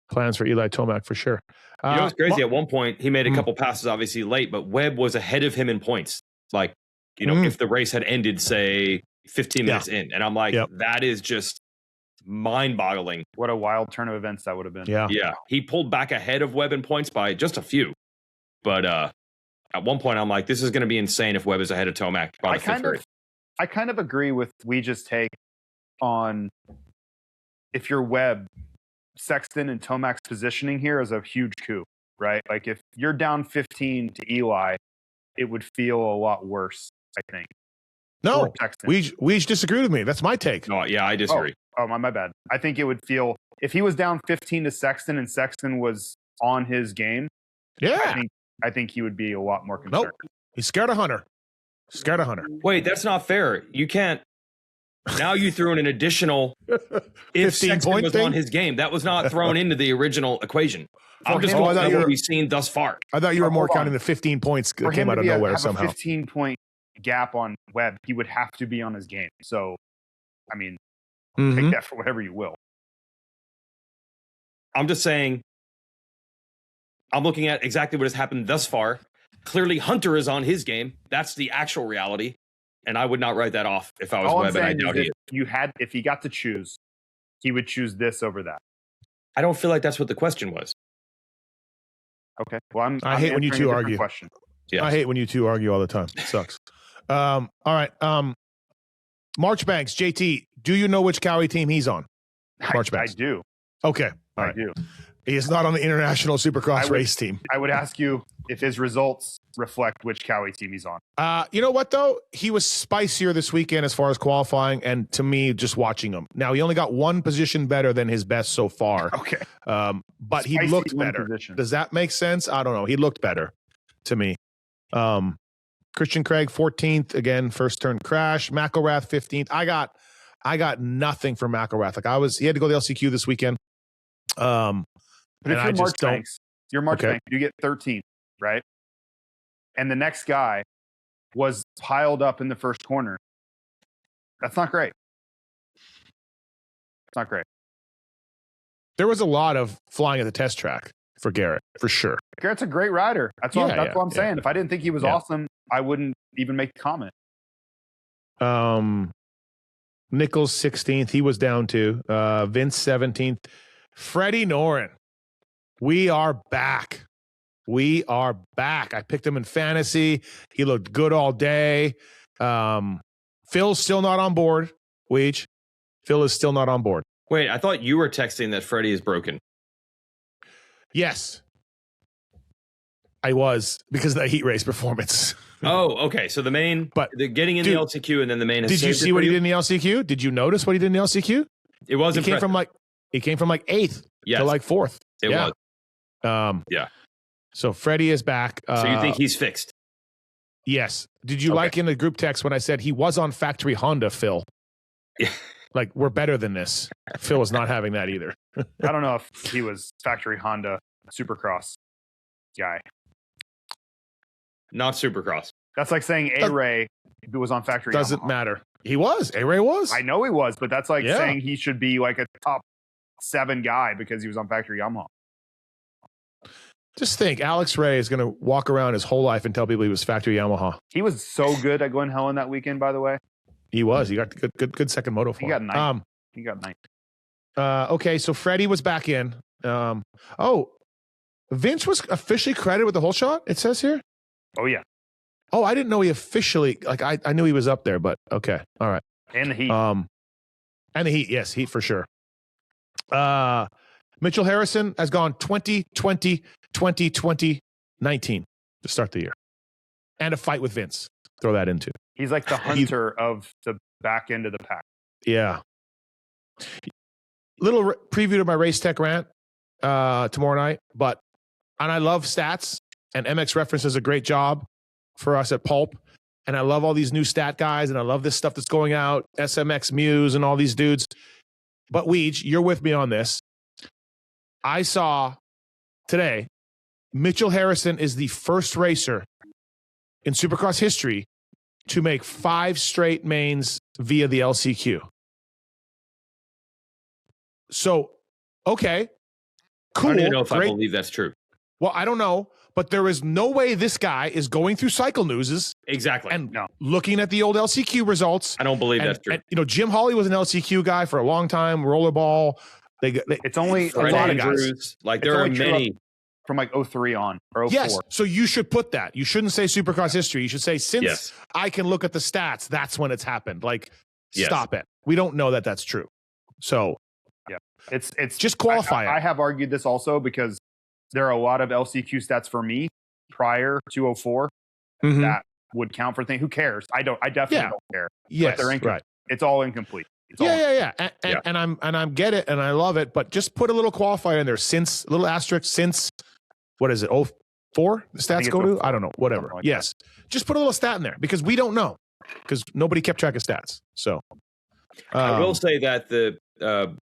plans for Eli Tomac for sure. You know what's crazy? At one point, he made a couple passes, obviously late, but Webb was ahead of him in points. Like, if the race had ended, say, 15 minutes in, and I'm like, that is just mind-boggling. What a wild turn of events that would have been. Yeah. He pulled back ahead of Webb in points by just a few, but at one point, I'm like, this is going to be insane if Webb is ahead of Tomac by the fifth race. I kind of agree with Weege's take on if you're Webb, Sexton and Tomac's positioning here is a huge coup, right? Like if you're down 15 to Eli, it would feel a lot worse, I think. No, Weege disagreed with me. That's my take. Oh, yeah, I disagree. Oh, my bad. I think it would feel, if he was down 15 to Sexton and Sexton was on his game, I think he would be a lot more concerned. Nope. He's scared of Hunter. Wait, that's not fair. You can't. Now you threw in an additional if Sexton was on his game. That was not thrown into the original equation. I'm just going on what we've seen thus far. I thought you were more counting the 15 points that came out of nowhere somehow. A 15-point gap on Webb, he would have to be on his game. So, I mean, take that for whatever you will. I'm just saying, I'm looking at exactly what has happened thus far. Clearly, Hunter is on his game. That's the actual reality. And I would not write that off if I was Webb, and I doubt he is. If he got to choose, he would choose this over that. I don't feel like that's what the question was. Okay. Well, I hate when you two argue. Yes. I hate when you two argue all the time. It sucks. All right. Marchbanks, JT, do you know which Cowie team he's on? Marchbanks. I do. Okay. All right. I do. He is not on the International Supercross race team. I would ask you if his results reflect which Cowie team he's on. You know what, though? He was spicier this weekend as far as qualifying, and to me, just watching him. Now, he only got one position better than his best so far. Okay. But he looked better. Position. Does that make sense? I don't know. He looked better to me. Christian Craig, 14th. Again, first turn crash. McElrath, 15th. I got nothing for McElrath. He had to go to the LCQ this weekend. But if you're Marchbanks, you get 13th, right? And the next guy was piled up in the first corner. That's not great. It's not great. There was a lot of flying at the test track for Garrett, for sure. Garrett's a great rider. That's what I'm saying. If I didn't think he was awesome, I wouldn't even make the comment. Nichols 16th. He was down to Vince 17th. Freddie Noren. We are back. We are back. I picked him in fantasy. He looked good all day. Phil's still not on board. Weege. Phil is still not on board. Wait, I thought you were texting that Freddie is broken. Yes. I was, because of that heat race performance. Oh, okay. So the main, but the getting in the LCQ and then the main. Did you see what he did in the LCQ? Did you notice what he did in the LCQ? It was He came from like 8th to like 4th. It was. Yeah. So Freddie is back. So you think he's fixed? Yes. Did you like in the group text when I said he was on factory Honda, Phil? Yeah. Like, we're better than this. Phil was not having that either. I don't know if he was factory Honda Supercross guy. Not Supercross. That's like saying A-Ray was on factory Doesn't Yamaha. matter. He was. A-Ray was. I know he was, but that's like saying he should be like a top 7 guy because he was on factory Yamaha. Just think, Alex Ray is going to walk around his whole life and tell people he was factory Yamaha. He was so good at Glen Helen that weekend, by the way. He was. He got good second moto for him. He got 9. Okay, so Freddie was back in. Vince was officially credited with the whole shot, it says here? Oh, yeah. Oh, I didn't know he officially, like, I knew he was up there, but okay. All right. And the heat. And the heat, yes, heat for sure. Mitchell Harrison has gone 20-20, 20-20, 19 to start the year. And a fight with Vince. Throw that into. He's like the hunter of the back end of the pack. Yeah. Little preview to my race tech rant tomorrow night, and I love stats, and MX Reference does a great job for us at Pulp, and I love all these new stat guys, and I love this stuff that's going out, SMX Muse and all these dudes. But Weege, you're with me on this. I saw today, Mitchell Harrison is the first racer in Supercross history to make 5 straight mains via the LCQ. So, okay, cool. I don't even know if I believe that's true. Well, I don't know, but there is no way this guy is going through Cycle Newses and looking at the old LCQ results. I don't believe that's true. And, Jim Hawley was an LCQ guy for a long time, rollerball. It's only a lot of guys. Like, there are many. From like 03 on, or 04. Yes, so you should put that. You shouldn't say Supercross history. You should say, since I can look at the stats, that's when it's happened. Like, stop it. We don't know that that's true. So, yeah, it's just qualify it. I have argued this also because there are a lot of LCQ stats for me prior to 04 that would count for things. Who cares? I definitely don't care. Yes, but they're incomplete. It's all incomplete. And I'm get it, and I love it, but just put a little qualifier in there, since, little asterisk, since, what is it, 04 the stats go to? I don't know, whatever. Like yes. Just put a little stat in there, because we don't know, because nobody kept track of stats. So I will say that the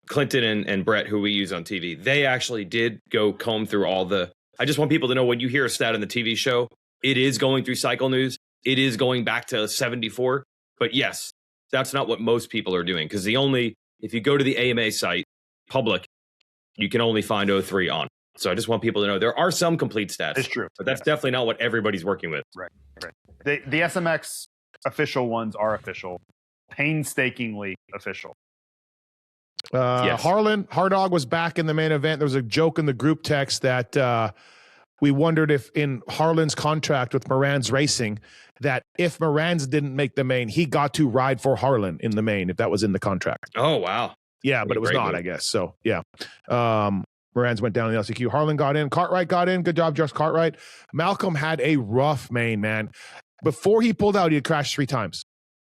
Clinton and Brett, who we use on TV, they actually did go comb through all the, I just want people to know, when you hear a stat in the TV show, it is going through Cycle News. It is going back to 74. But yes, that's not what most people are doing, because if you go to the AMA site, public, you can only find 03 on. So I just want people to know there are some complete stats. It's true. But that's definitely not what everybody's working with. Right. The SMX official ones are official, painstakingly official. Harlan Hardog was back in the main event. There was a joke in the group text that we wondered if in Harlan's contract with Moran's Racing, that if Moran's didn't make the main, he got to ride for Harlan in the main, if that was in the contract. Oh, wow. Yeah, but it was not, I guess. So, yeah. Moran's went down in the LCQ. Harlan got in. Cartwright got in. Good job, Josh Cartwright. Malcolm had a rough main, man. Before he pulled out, he had crashed 3 times.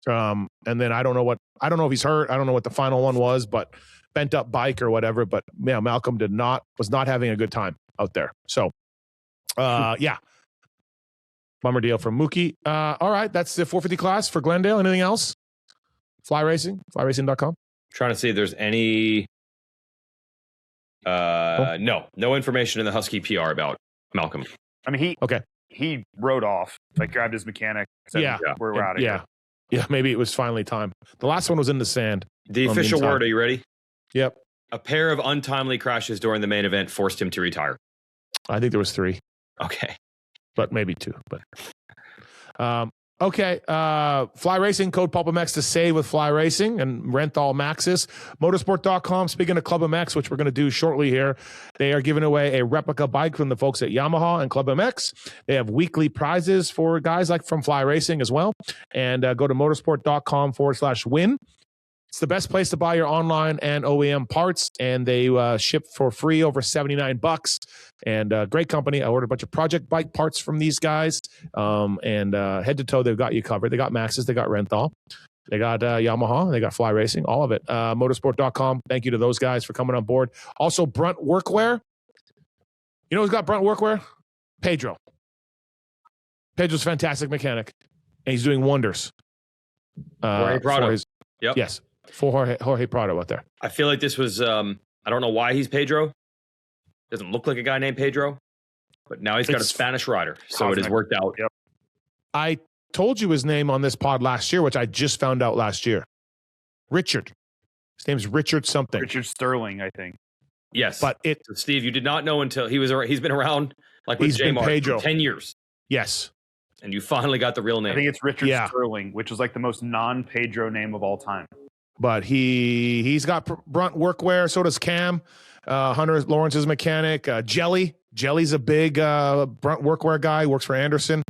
And then I don't know if he's hurt. I don't know what the final one was, but bent up bike or whatever. But yeah, Malcolm was not having a good time out there. So, yeah. Bummer deal from Mookie. All right, that's the 450 class for Glendale. Anything else? Fly Racing, flyracing.com. Trying to see if there's any no information in the Husky PR about Malcolm. I mean, he rode off, like grabbed his mechanic, said, we're out of here. Yeah, maybe it was finally time. The last one was in the sand. The official word, are you ready? Yep. A pair of untimely crashes during the main event forced him to retire. I think there was 3. Okay. But maybe 2. But Okay, Fly Racing, code Pulpmx to save with Fly Racing and Renthal Maxxis. Motorsport.com, speaking of Pulpmx, which we're going to do shortly here, they are giving away a replica bike from the folks at Yamaha and Pulpmx. They have weekly prizes for guys like from Fly Racing as well. And go to motorsport.com/win. It's the best place to buy your online and OEM parts, and they ship for free over $79. And great company. I ordered a bunch of project bike parts from these guys, and head to toe, they've got you covered. They got Maxxis, they got Renthal, they got Yamaha, they got Fly Racing, all of it. Motorsport.com. Thank you to those guys for coming on board. Also, Brunt Work Wear. You know who's got Brunt Work Wear? Pedro. Pedro's a fantastic mechanic, and he's doing wonders. Jorge Prado. Yep. Yes. For Jorge Prado out there. I feel like this was, I don't know why he's Pedro. Doesn't look like a guy named Pedro, but now he's got a Spanish rider. So it has worked out. Yep. I told you his name on this pod last year, which I just found out last year. Richard. His name's Richard something. Richard Sterling, I think. Yes. But so Steve, you did not know until he's been around like with J-Mark for 10 years. Yes. And you finally got the real name. I think it's Richard Sterling, which is like the most non-Pedro name of all time. But he's got Brunt Workwear. So does Cam. Hunter Lawrence's mechanic. Jelly's a big Brunt Workwear guy. Works for Anderson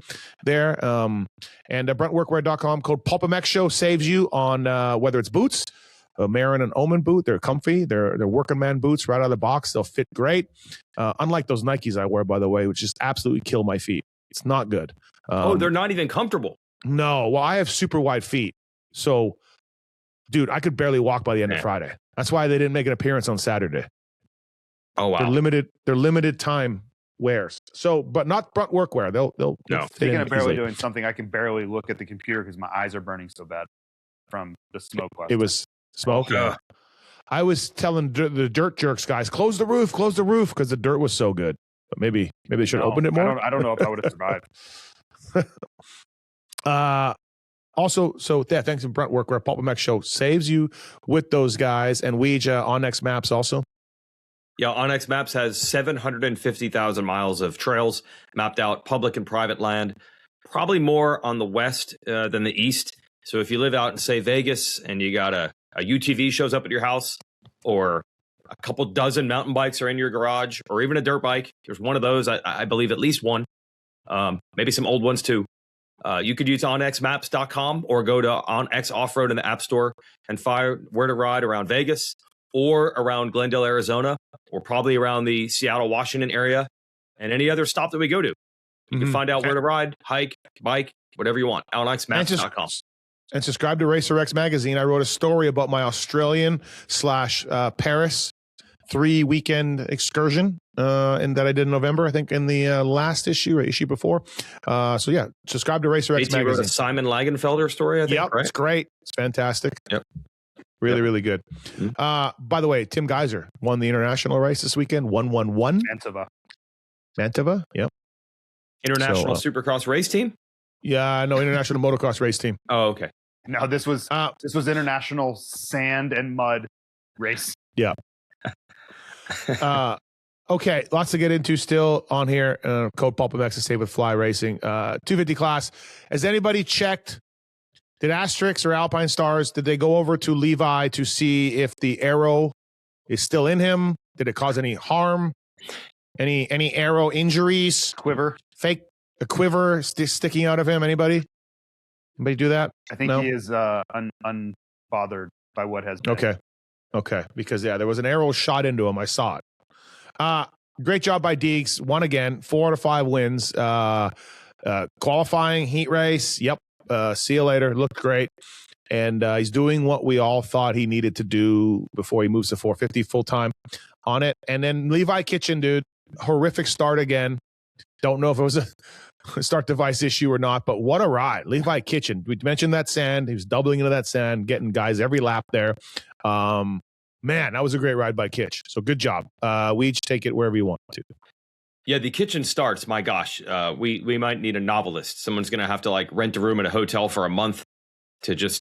there. And bruntworkwear.com, code Pulpmxshow saves you on whether it's boots, a Marin and Omen boot. They're comfy. They're working man boots right out of the box. They'll fit great. Unlike those Nikes I wear, by the way, which just absolutely kill my feet. It's not good. They're not even comfortable. No. Well, I have super wide feet. So, dude, I could barely walk by the end of Friday. That's why they didn't make an appearance on Saturday. Oh, wow. They're limited time wears. So, but not Brunt Workwear. They'll no. Speaking of barely doing something, I can barely look at the computer because my eyes are burning so bad from the smoke. It was smoke. Yeah. I was telling the dirt jerks guys, close the roof because the dirt was so good. But maybe they should open it more. I don't know if I would have survived. Also, thanks to Brunt Workwear, Pulpmx Show saves you with those guys, and Weege Onyx Maps also. Yeah, Onyx Maps has 750,000 miles of trails mapped out, public and private land, probably more on the west than the east. So if you live out in, say, Vegas, and you got a UTV shows up at your house, or a couple dozen mountain bikes are in your garage, or even a dirt bike, there's one of those, I believe at least one, maybe some old ones too. You could use onxmaps.com or go to OnX Off-Road in the App Store and find where to ride around Vegas or around Glendale, Arizona, or probably around the Seattle, Washington area, and any other stop that we go to. You can find out where to ride, hike, bike, whatever you want. onxmaps.com. And subscribe to Racer X magazine. I wrote a story about my Australian / Paris 3-weekend excursion and that I did in November, I think in the last issue or issue before. So yeah, subscribe to Racer X JT magazine. Wrote a Simon Lagenfelder story, I think. Yep, right? It's great. It's fantastic. Yep. Really good. By the way, Tim Geiser won the international race this weekend. 111. Mantova. Yep. International Supercross race team? Yeah, no, international motocross race team. Oh, okay. No, this was international sand and mud race. Yeah. Okay, lots to get into still on here. Code Pulpmx to save with Fly Racing. 250 class. Has anybody checked? Did Asterix or Alpine Stars, did they go over to Levi to see if the arrow is still in him? Did it cause any harm? Any arrow injuries? A quiver sticking out of him? Anybody do that? I think he is unbothered by what has been. Okay. Because there was an arrow shot into him. I saw it. Great job by Deegs. Won again. 4 out of 5 wins. Qualifying heat race. Yep. See you later. Looked great. And he's doing what we all thought he needed to do before he moves to 450 full time on it. And then Levi Kitchen, dude, horrific start again. Don't know if it was a start device issue or not, but what a ride. Levi Kitchen. We mentioned that sand. He was doubling into that sand, getting guys every lap there. Man, that was a great ride by Kitch. So good job. We each take it wherever you want to. Yeah, the kitchen starts. My gosh, we might need a novelist. Someone's going to have to like rent a room at a hotel for a month to just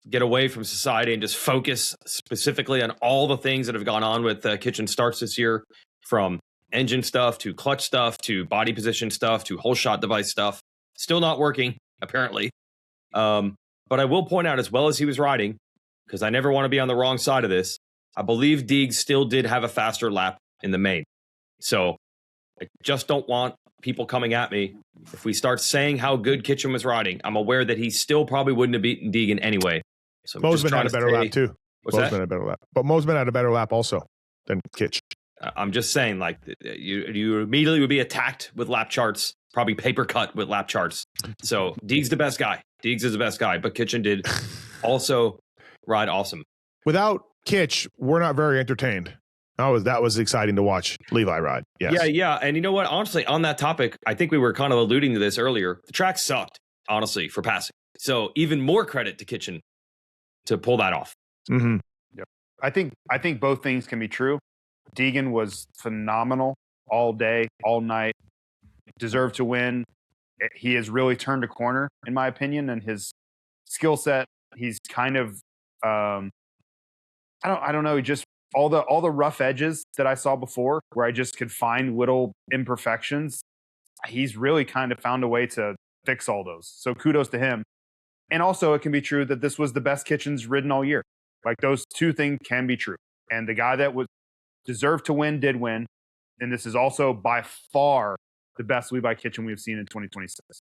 get away from society and just focus specifically on all the things that have gone on with kitchen starts this year, from engine stuff to clutch stuff to body position stuff to whole shot device stuff. Still not working. apparently. But I will point out, as well as he was riding, because I never want to be on the wrong side of this, I believe Deegs still did have a faster lap in the main. So I just don't want people coming at me. If we start saying how good Kitchen was riding, I'm aware that he still probably wouldn't have beaten Deegan anyway. So Mosman had a better lap too. Mosman had a better lap. But Mosman had a better lap also than Kitch. I'm just saying, like, you immediately would be attacked with lap charts, probably paper cut with lap charts. So Deegs the best guy. Deegs is the best guy, but Kitchen did also ride awesome. Without Kitch, we're not very entertained. That was exciting to watch Levi ride. Yes. Yeah. And you know what? Honestly, on that topic, I think we were kind of alluding to this earlier. The track sucked, honestly, for passing. So even more credit to Kitchen to pull that off. Mm-hmm. Yep. I think both things can be true. Deegan was phenomenal all day, all night. Deserved to win. He has really turned a corner, in my opinion, and his skill set. He's kind of I don't know. He just all the rough edges that I saw before, where I just could find little imperfections. He's really kind of found a way to fix all those. So kudos to him. And also, it can be true that this was the best Kitchen's ridden all year. Like, those two things can be true. And the guy that was deserved to win did win. And this is also by far the best Levi Kitchen we've seen in 2026.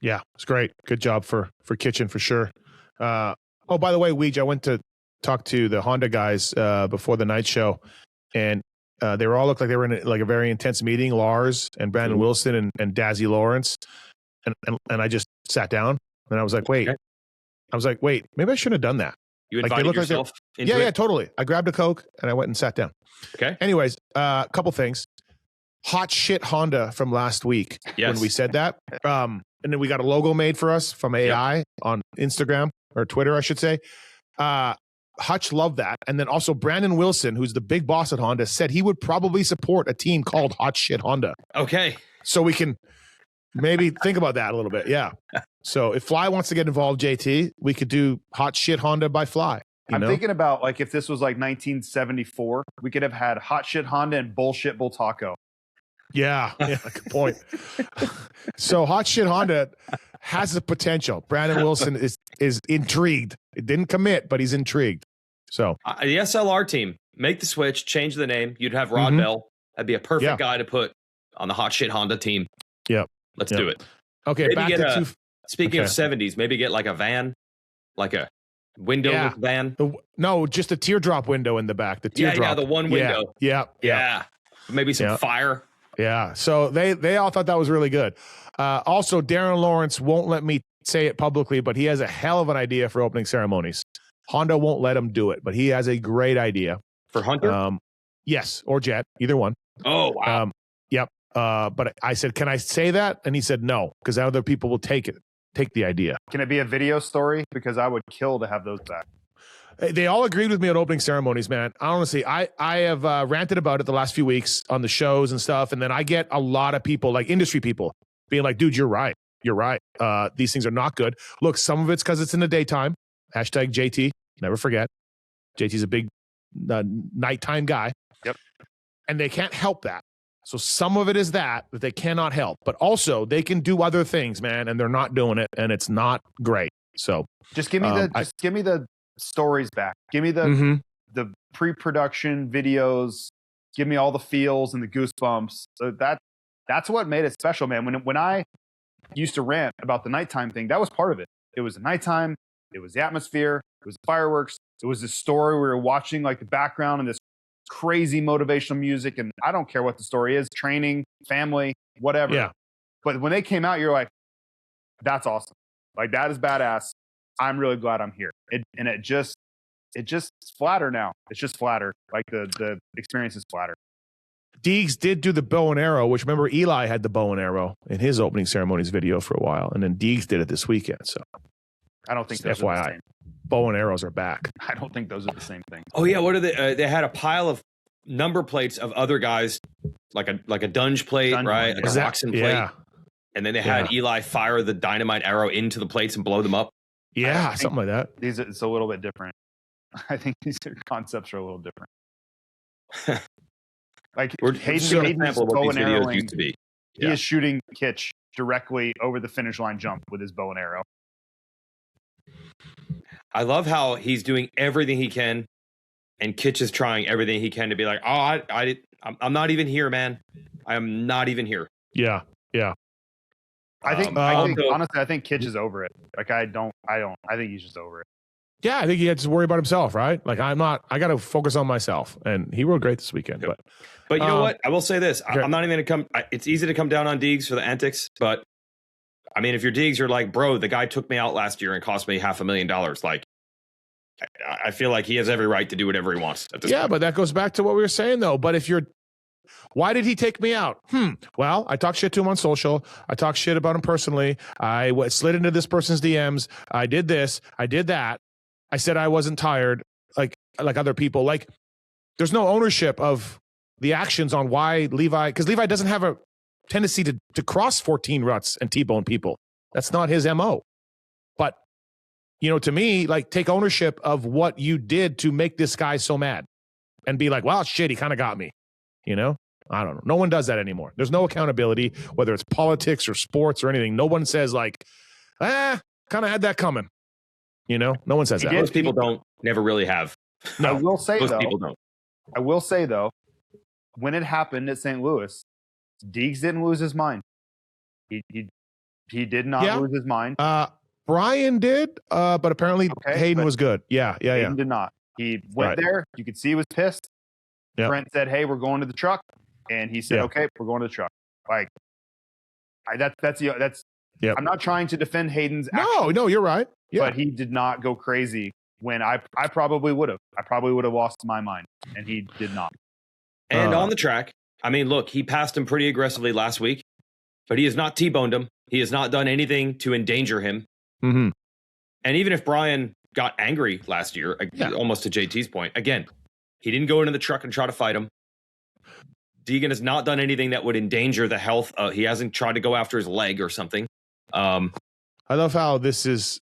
Yeah, it's great. Good job for Kitchen for sure. By the way, Weege, I went to talk to the Honda guys before the night show, and they were all looked like they were in a very intense meeting. Lars and Brandon Wilson and Dazzy Lawrence, and I just sat down and I was like, wait. Okay. I was like, wait, maybe I shouldn't have done that. You invited yourself into it? Yeah, totally. I grabbed a Coke and I went and sat down. Okay. Anyways, a couple things. Hot shit Honda from last week when we said that. And then we got a logo made for us from AI on Instagram or Twitter, I should say. Hutch loved that. And then also Brandon Wilson, who's the big boss at Honda, said he would probably support a team called Hot Shit Honda. Okay. So we can maybe think about that a little bit. Yeah. So if Fly wants to get involved, JT, we could do Hot Shit Honda by Fly. I'm thinking about, like, if this was like 1974, we could have had Hot Shit Honda and Bullshit Bull Taco. Yeah, good point. So Hot Shit Honda has the potential. Brandon Wilson is intrigued. It didn't commit, but he's intrigued. So the SLR team, make the switch, change the name. You'd have Rod Bell. That'd be a perfect guy to put on the Hot Shit Honda team. Yeah, let's do it. Okay, maybe back to speaking of 70s, maybe get like a van, like a window van. No, just a teardrop window in the back. The teardrop. Yeah, the one window. Yeah. Maybe some fire. Yeah. So they all thought that was really good. Also, Darren Lawrence won't let me say it publicly, but he has a hell of an idea for opening ceremonies. Honda won't let him do it, but he has a great idea. For Hunter? Yes, or Jet, either one. Oh, wow. Yep. But I said, can I say that? And he said no, because other people will take the idea. Can it be a video story? Because I would kill to have those back. They all agreed with me on opening ceremonies, man. Honestly, I have ranted about it the last few weeks on the shows and stuff, and then I get a lot of people, like industry people, being like, dude, you're right. You're right. These things are not good. Look, some of it's because it's in the daytime. Hashtag JT, never forget. JT's a big nighttime guy. Yep. And they can't help that. So some of it is that they cannot help. But also, they can do other things, man, and they're not doing it, and it's not great. So just give me the stories back. Give me the pre-production videos. Give me all the feels and the goosebumps. So that's what made it special, man. When I used to rant about the nighttime thing, that was part of it. It was the nighttime. It was the atmosphere. It was the fireworks. It was the story. We were watching, like, the background and this crazy motivational music. And I don't care what the story is, training, family, whatever. Yeah. But when they came out, you're like, that's awesome. Like, that is badass. I'm really glad I'm here. It just flatter now. It's just flatter. Like, the experience is flatter. Deegs did do the bow and arrow, which, remember, Eli had the bow and arrow in his opening ceremonies video for a while, and then Deegs did it this weekend. So I don't think those are the same. Bow and arrows are back. I don't think those are the same thing. Oh yeah, what are they? They had a pile of number plates of other guys, like a dunge plate, right? Like a Roxon plate. And then they had Eli fire the dynamite arrow into the plates and blow them up. Yeah, something like that. It's a little bit different. I think these concepts are a little different. Like, Hayden's bow and arrow used to be. He is shooting Kitch directly over the finish line jump with his bow and arrow. I love how he's doing everything he can, and Kitch is trying everything he can to be like, oh, I'm not even here, man. I am not even here. Yeah. I think honestly, I think Kitch is over it. Like I think he's just over it. Yeah, I think he had to worry about himself, right? Like I got to focus on myself, and he rode great this weekend. But you know what? I will say this: okay. I'm not even going to come. It's easy to come down on Deegs for the antics, but I mean, if you're Deegs, you're like, bro, the guy took me out last year and cost me $500,000. Like, I feel like he has every right to do whatever he wants at this point. But that goes back to what we were saying, though. But if you're, why did he take me out? Well, I talked shit to him on social. I talked shit about him personally. I slid into this person's DMs. I did this. I did that. I said I wasn't tired, like other people. Like, there's no ownership of the actions on why Levi, because Levi doesn't have a tendency to cross 14 ruts and T-bone people. That's not his MO. But, to me, like, take ownership of what you did to make this guy so mad and be like, well, shit, he kind of got me. I don't know. No one does that anymore. There's no accountability, whether it's politics or sports or anything. No one says like, kind of had that coming. No one says that. Most people never really have. No, I will say most people don't. I will say though, when it happened at St. Louis, Deegs didn't lose his mind. He did not lose his mind. Brian did, but apparently Hayden was good. Hayden did not. He went there. You could see he was pissed. Yep. Brent said, "Hey, we're going to the truck," and he said, "Okay, we're going to the truck." Like, that's. I'm not trying to defend Hayden's actions. No, you're right. Yeah. But he did not go crazy when I probably would have. I probably would have lost my mind, and he did not. And on the track, I mean, look, he passed him pretty aggressively last week, but he has not T-boned him. He has not done anything to endanger him. Mm-hmm. And even if Brian got angry last year, almost to JT's point, again, he didn't go into the truck and try to fight him. Deegan has not done anything that would endanger the health. He hasn't tried to go after his leg or something. I love how this is.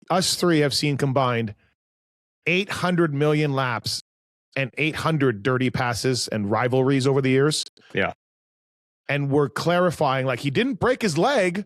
Us three have seen combined 800 million laps and 800 dirty passes and rivalries over the years. Yeah. And we're clarifying, like, he didn't break his leg.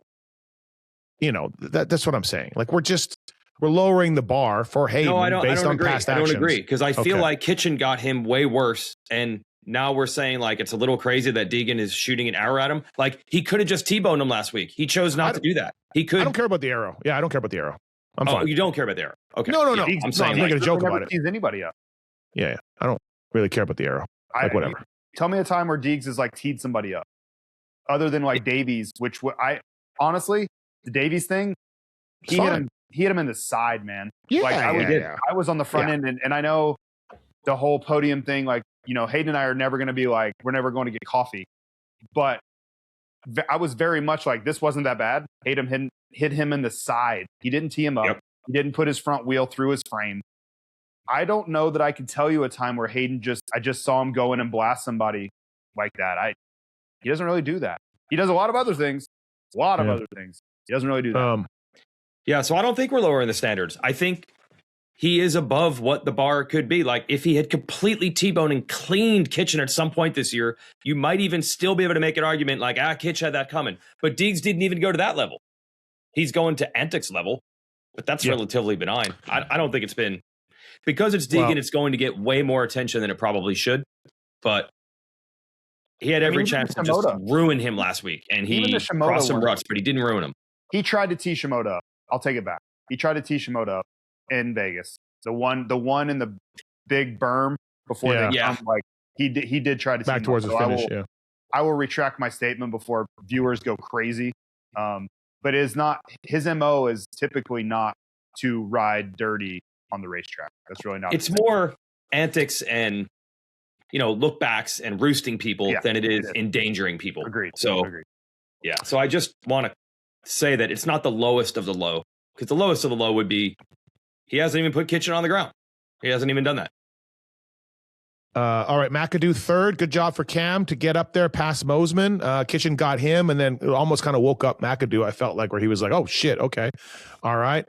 That's what I'm saying. Like, we're lowering the bar for Hayden based on past actions. I don't agree, because I feel like Kitchen got him way worse, and now we're saying, like, it's a little crazy that Deegan is shooting an arrow at him. Like, he could have just T-boned him last week. He chose not to do that. He could. I don't care about the arrow. Yeah, I don't care about the arrow. I'm fine. You don't care about the arrow. Okay. No. I'm saying, I'm making a joke about it. Tease anybody up. Yeah. I don't really care about the arrow. Like, whatever. Tell me a time where Deegs has, like, teed somebody up. Other than, like, Davies, which honestly, the Davies thing, he hit him in the side, man. Yeah, like, I was on the front end, and I know the whole podium thing, like, Hayden and I are never going to be like, we're never going to get coffee. But I was very much like, this wasn't that bad. Hayden hit him in the side. He didn't tee him up. Yep. He didn't put his front wheel through his frame. I don't know that I can tell you a time where Hayden I just saw him go in and blast somebody like that. He doesn't really do that. He does a lot of other things. Other things. He doesn't really do that. So I don't think we're lowering the standards. I think he is above what the bar could be. Like, if he had completely T-boned and cleaned Kitchen at some point this year, you might even still be able to make an argument like, Kitch had that coming. But Deegs didn't even go to that level. He's going to antics level, but that's relatively benign. I don't think it's been, because it's Deegan, it's going to get way more attention than it probably should. But he had every chance to just ruin him last week, and he crossed some ruts, but he didn't ruin him. He tried to tee Shimoda up. I'll take it back. He tried to tee Shimoda up in Vegas. The one in the big berm before they come, like, he did try to back towards the finish. I will retract my statement before viewers go crazy. But it is not, his MO is typically not to ride dirty on the racetrack. That's really not. It's more antics and, look backs and roosting people than it is endangering people. Agreed. Agreed. Yeah. So I just want to say that it's not the lowest of the low, because the lowest of the low would be he hasn't even put Kitchen on the ground. He hasn't even done that. All right, McAdoo third. Good job for Cam to get up there past Mosman. Kitchen got him, and then it almost kind of woke up McAdoo, I felt like, where he was like, oh, shit, okay. All right.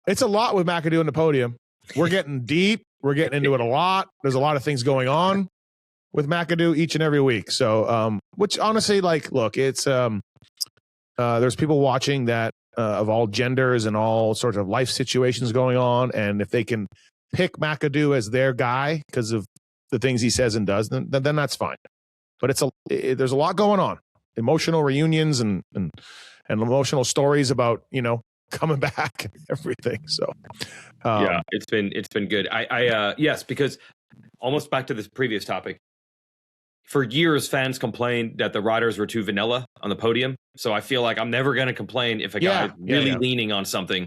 It's a lot with McAdoo on the podium. We're getting deep. We're getting into it a lot. There's a lot of things going on with McAdoo each and every week. So, which honestly, like, look, it's there's people watching that of all genders and all sorts of life situations going on, and if they can pick McAdoo as their guy because of the things he says and does, then that's fine. But there's a lot going on, emotional reunions and emotional stories about coming back and everything. So yeah, it's been good. I yes, because almost back to this previous topic. For years, fans complained that the riders were too vanilla on the podium. So I feel like I'm never going to complain if a guy is really leaning on something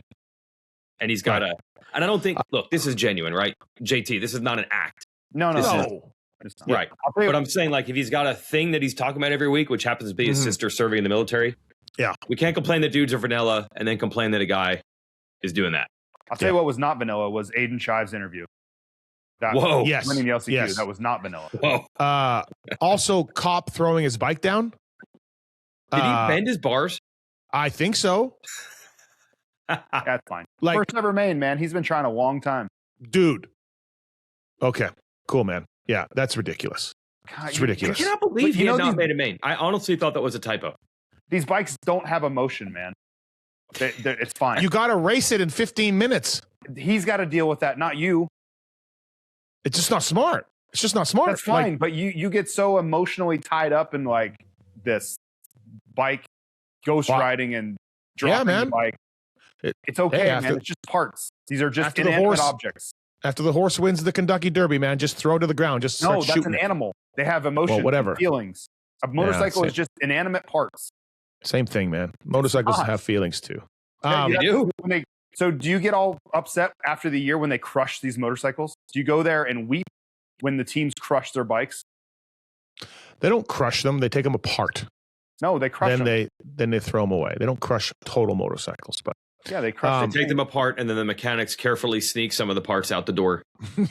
and he's got and I don't think, look, this is genuine, right? JT, this is not an act. No. Right. But I'm saying, like, if he's got a thing that he's talking about every week, which happens to be his sister serving in the military, we can't complain that dudes are vanilla and then complain that a guy is doing that. I'll tell you what was not vanilla was Aiden Shive's interview. Whoa. Yes. Winning the LCQ, that was not vanilla. Whoa. Also, Cop throwing his bike down. Did he bend his bars? I think so. That's fine. Like, first ever main, man. He's been trying a long time. Dude. Okay. Cool, man. Yeah, that's ridiculous. God, it's ridiculous. I cannot believe he had not made a main. I honestly thought that was a typo. These bikes don't have emotion, man. It's fine. You got to race it in 15 minutes. He's got to deal with that, not you. It's just not smart. It's just not smart. That's fine, but you get so emotionally tied up in like this bike ghost riding and dropping the bike. It's okay, man. It's just parts. These are just inanimate objects. After the horse wins the Kentucky Derby, man, just throw it to the ground. Just start that's an animal. They have emotion, whatever, feelings. A motorcycle is just inanimate parts. Same thing, man. Motorcycles have feelings too. They do. So do you get all upset after the year when they crush these motorcycles? Do you go there and weep when the teams crush their bikes? They don't crush them. They take them apart. No, they crush them. Then they throw them away. They don't crush total motorcycles, but yeah, they crush them. They take them apart, and then the mechanics carefully sneak some of the parts out the door.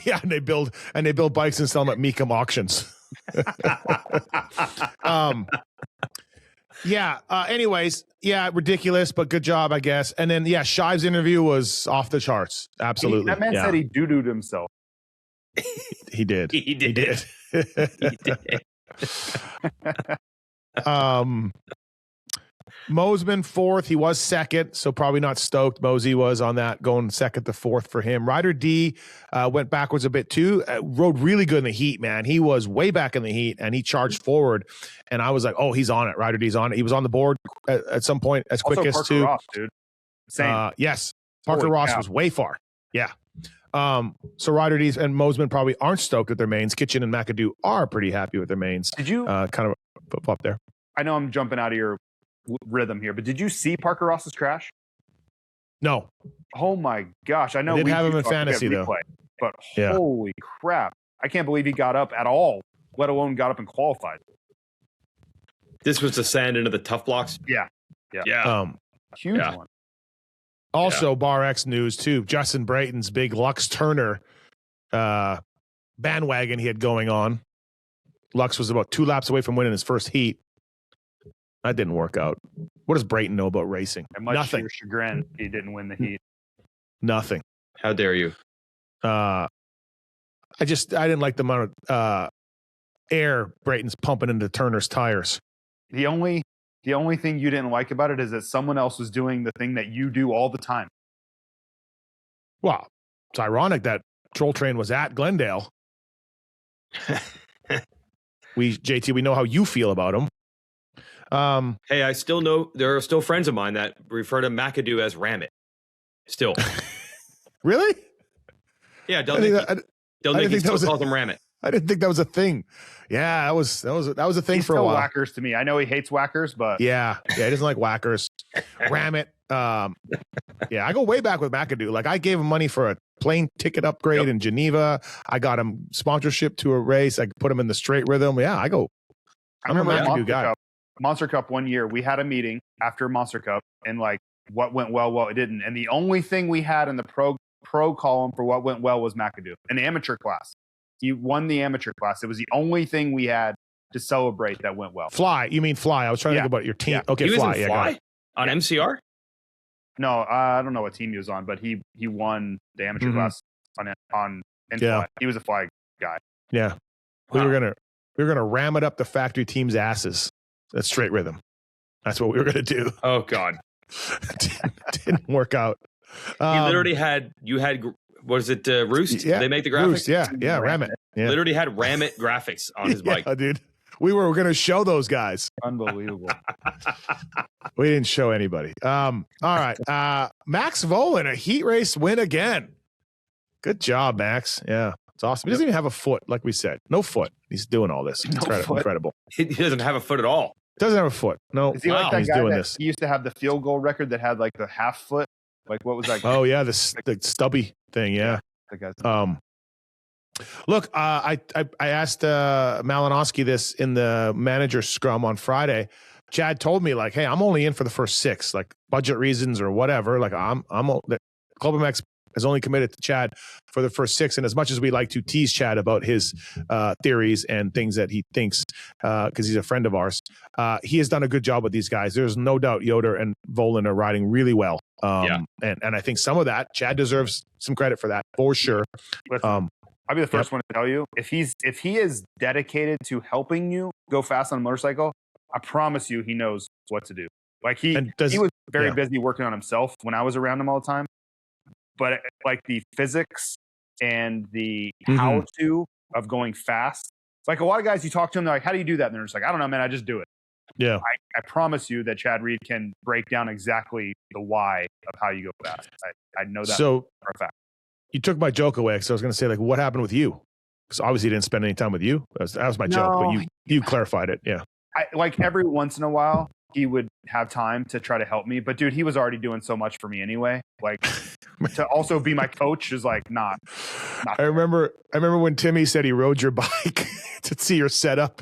Yeah, and they build bikes and sell them at Meekum auctions. Anyways, ridiculous, but good job, I guess. And then Shive's interview was off the charts. Absolutely. That man said he doo-dooed himself. He did. He did. He did. Mosman fourth. He was second, so probably not stoked. Mosey was on that, going second to fourth for him. Ryder D went backwards a bit too. Rode really good in the heat, man. He was way back in the heat, and he charged forward. And I was like, oh, he's on it. Ryder D's on it. He was on the board at some point as quick as Parker Ross, dude. Same. Yes. Parker Ross was way far. Yeah. So Ryder D's and Mosman probably aren't stoked with their mains. Kitchen and McAdoo are pretty happy with their mains. Did you kind of flip flop there? I know I'm jumping out of your rhythm here, but did you see Parker Ross's crash? No. Oh my gosh! I know we didn't have him in fantasy though. But holy crap! I can't believe he got up at all, let alone got up and qualified. This was the sand into the tough blocks. Yeah. Huge one. Also, Bar X news too. Justin Brayton's big Lux Turner bandwagon he had going on. Lux was about 2 laps away from winning his first heat. That didn't work out. What does Brayton know about racing? Nothing. To your chagrin, he didn't win the heat. Nothing. How dare you? I didn't like the amount of air Brayton's pumping into Turner's tires. The only thing you didn't like about it is that someone else was doing the thing that you do all the time. Well, it's ironic that Troll Train was at Glendale. JT, we know how you feel about him. Hey, I still know there are still friends of mine that refer to McAdoo as Ram It. Still. Really? Yeah, Del Nicky still calls him Ram It. I didn't think that was a thing. Yeah, that was a thing for a while. Whackers to me. I know he hates whackers, but yeah, he doesn't like whackers. Ram It. I go way back with McAdoo. Like, I gave him money for a plane ticket upgrade in Geneva. I got him sponsorship to a race. I put him in the straight rhythm. Yeah, I'm a McAdoo guy. Monster Cup one year, we had a meeting after Monster Cup, and like what went well, what didn't. And the only thing we had in the pro column for what went well was McAdoo, an amateur class. He won the amateur class. It was the only thing we had to celebrate that went well. Fly. You mean Fly? I was trying to think about your team. Yeah. Okay, he was Fly. In Fly? On MCR? No, I don't know what team he was on, but he won the amateur class on Fly. He was a Fly guy. Yeah. Wow. We were gonna ram it up the factory team's asses. That's straight rhythm. That's what we were going to do. Oh God. Didn't work out. You literally had what is it, Roost? Yeah, they make the graphics? Roost, yeah, Ram It. Yeah. Literally had Ram It graphics on his bike. Dude. We were going to show those guys. Unbelievable. We didn't show anybody. All right. Max Volan, a heat race win again. Good job, Max. Yeah, it's awesome. He doesn't even have a foot, like we said. No foot. He's doing all this. Incredible. He doesn't have a foot at all. Doesn't have a foot. No. Is he like that guy that he used to have the field goal record that had like the half foot? Like what was that? Oh yeah, the stubby thing. Yeah. Look, I asked Malinowski this in the manager scrum on Friday. Chad told me like, hey, I'm only in for the first 6, like budget reasons or whatever. Like Pulpmx has only committed to Chad for the first 6. And as much as we like to tease Chad about his theories and things that he thinks, because he's a friend of ours, he has done a good job with these guys. There's no doubt Yoder and Volan are riding really well. And I think some of that, Chad deserves some credit for that, for sure. I'll be the first one to tell you, if he is dedicated to helping you go fast on a motorcycle, I promise you he knows what to do. Like he was very busy working on himself when I was around him all the time. But like the physics and the how to of going fast, like a lot of guys you talk to them, they're like, how do you do that? And they're just like, I don't know, man, I just do it. Yeah. I promise you that Chad Reed can break down exactly the why of how you go fast. I know that for a fact. You took my joke away, because I was going to say, like, what happened with you? Because obviously he didn't spend any time with you. That was my joke, but you clarified it. Yeah. Like every once in a while, he would have time to try to help me. But, dude, he was already doing so much for me anyway. Like, to also be my coach is, like, not I remember when Timmy said he rode your bike to see your setup.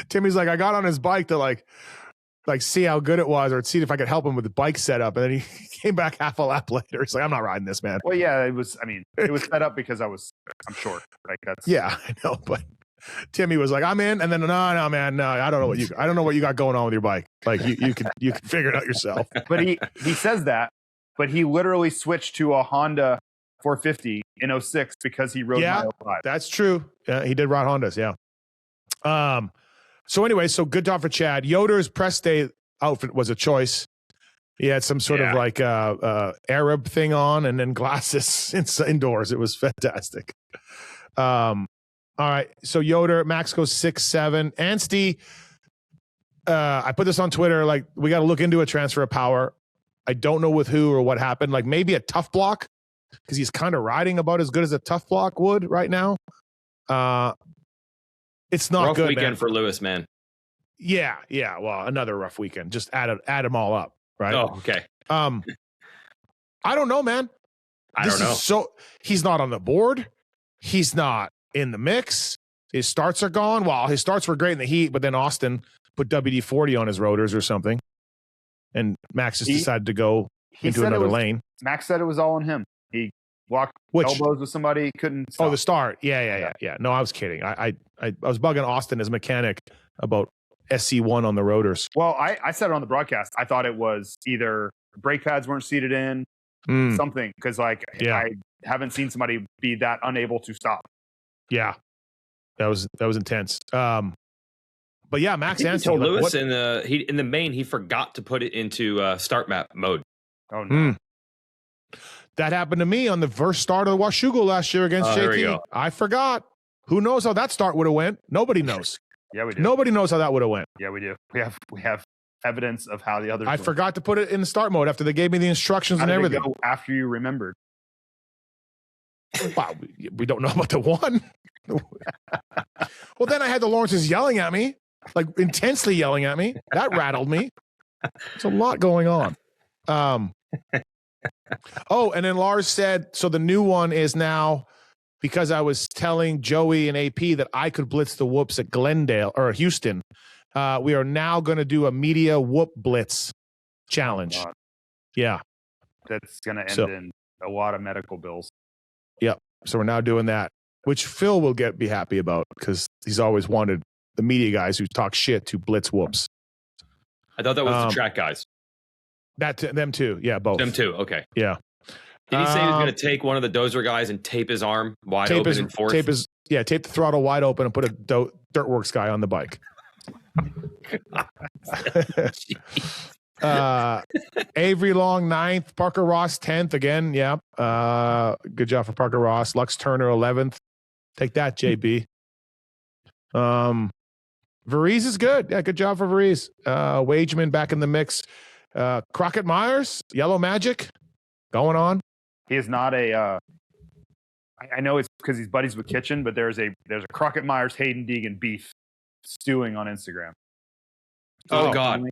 Timmy's like, I got on his bike to, like see how good it was, or see if I could help him with the bike setup. And then he came back half a lap later. He's like, I'm not riding this, man. Well, yeah, it was set up because I'm short. Like that's. Yeah, I know. But Timmy was like, I'm in. And then, no, man, no, I don't know what you got going on with your bike. Like you can figure it out yourself. But he says that, but he literally switched to a Honda 450 in 06 because he rode my 05. That's true. Yeah, he did ride Hondas. Yeah. So anyway, good job for Chad. Yoder's press day outfit was a choice. He had some sort of like Arab thing on and then glasses indoors. It was fantastic. All right. So Yoder, Max goes 6-7. Anstie, I put this on Twitter. Like, we got to look into a transfer of power. I don't know with who or what happened. Like maybe a tough block, because he's kind of riding about as good as a tough block would right now. It's not rough good. Weekend man. For Lewis, man. Yeah. Well, another rough weekend. Just add them all up, right? Oh, okay. I don't know, man. I don't know. So he's not on the board. He's not in the mix. His starts are gone. Well, his starts were great in the heat, but then Austin put WD-40 on his rotors or something, and Max just decided to go into another lane. Max said it was all on him. He walked elbows with somebody, couldn't stop. Oh, the start. Yeah. No, I was kidding. I was bugging Austin, his mechanic, about SC1 on the rotors. Well, I said it on the broadcast. I thought it was either brake pads weren't seated in, something, because I haven't seen somebody be that unable to stop. Yeah, that was intense. But yeah, Max Anstie told Lewis in the main he forgot to put it into start map mode. Oh no. That happened to me on the first start of the Washougal last year against JT. I forgot. Who knows how that start would have went? Nobody knows. Yeah, we do. Nobody knows how that would have went. Yeah, we do. We have evidence of how the others. I forgot to put it in the start mode after they gave me the instructions and everything. After you remembered. Wow, we don't know about the one. Well, then I had the Lawrences yelling at me, like intensely yelling at me. That rattled me. There's a lot going on. Oh, and then Lars said, so the new one is now, because I was telling Joey and AP that I could blitz the whoops at Glendale or Houston. We are now going to do a media whoop blitz challenge. Oh, yeah. That's going to end in a lot of medical bills. Yep. So we're now doing that, which Phil will be happy about, because he's always wanted the media guys who talk shit to blitz whoops. I thought that was the track guys. Them too. Yeah, both. Them too. Okay. Yeah. Did he say he was going to take one of the dozer guys and tape his arm wide open in fourth? Tape the throttle wide open and put a Dirtworks guy on the bike. Avery Long 9th, Parker Ross 10th again. Yeah. Good job for Parker Ross. Lux Turner 11th. Take that, JB. Varize is good. Yeah, good job for Varize. Wageman back in the mix. Crockett Myers, Yellow Magic, going on. He is not a. I know it's because he's buddies with Kitchen, but there's a Crockett Myers Hayden Deegan beef stewing on Instagram. Oh God.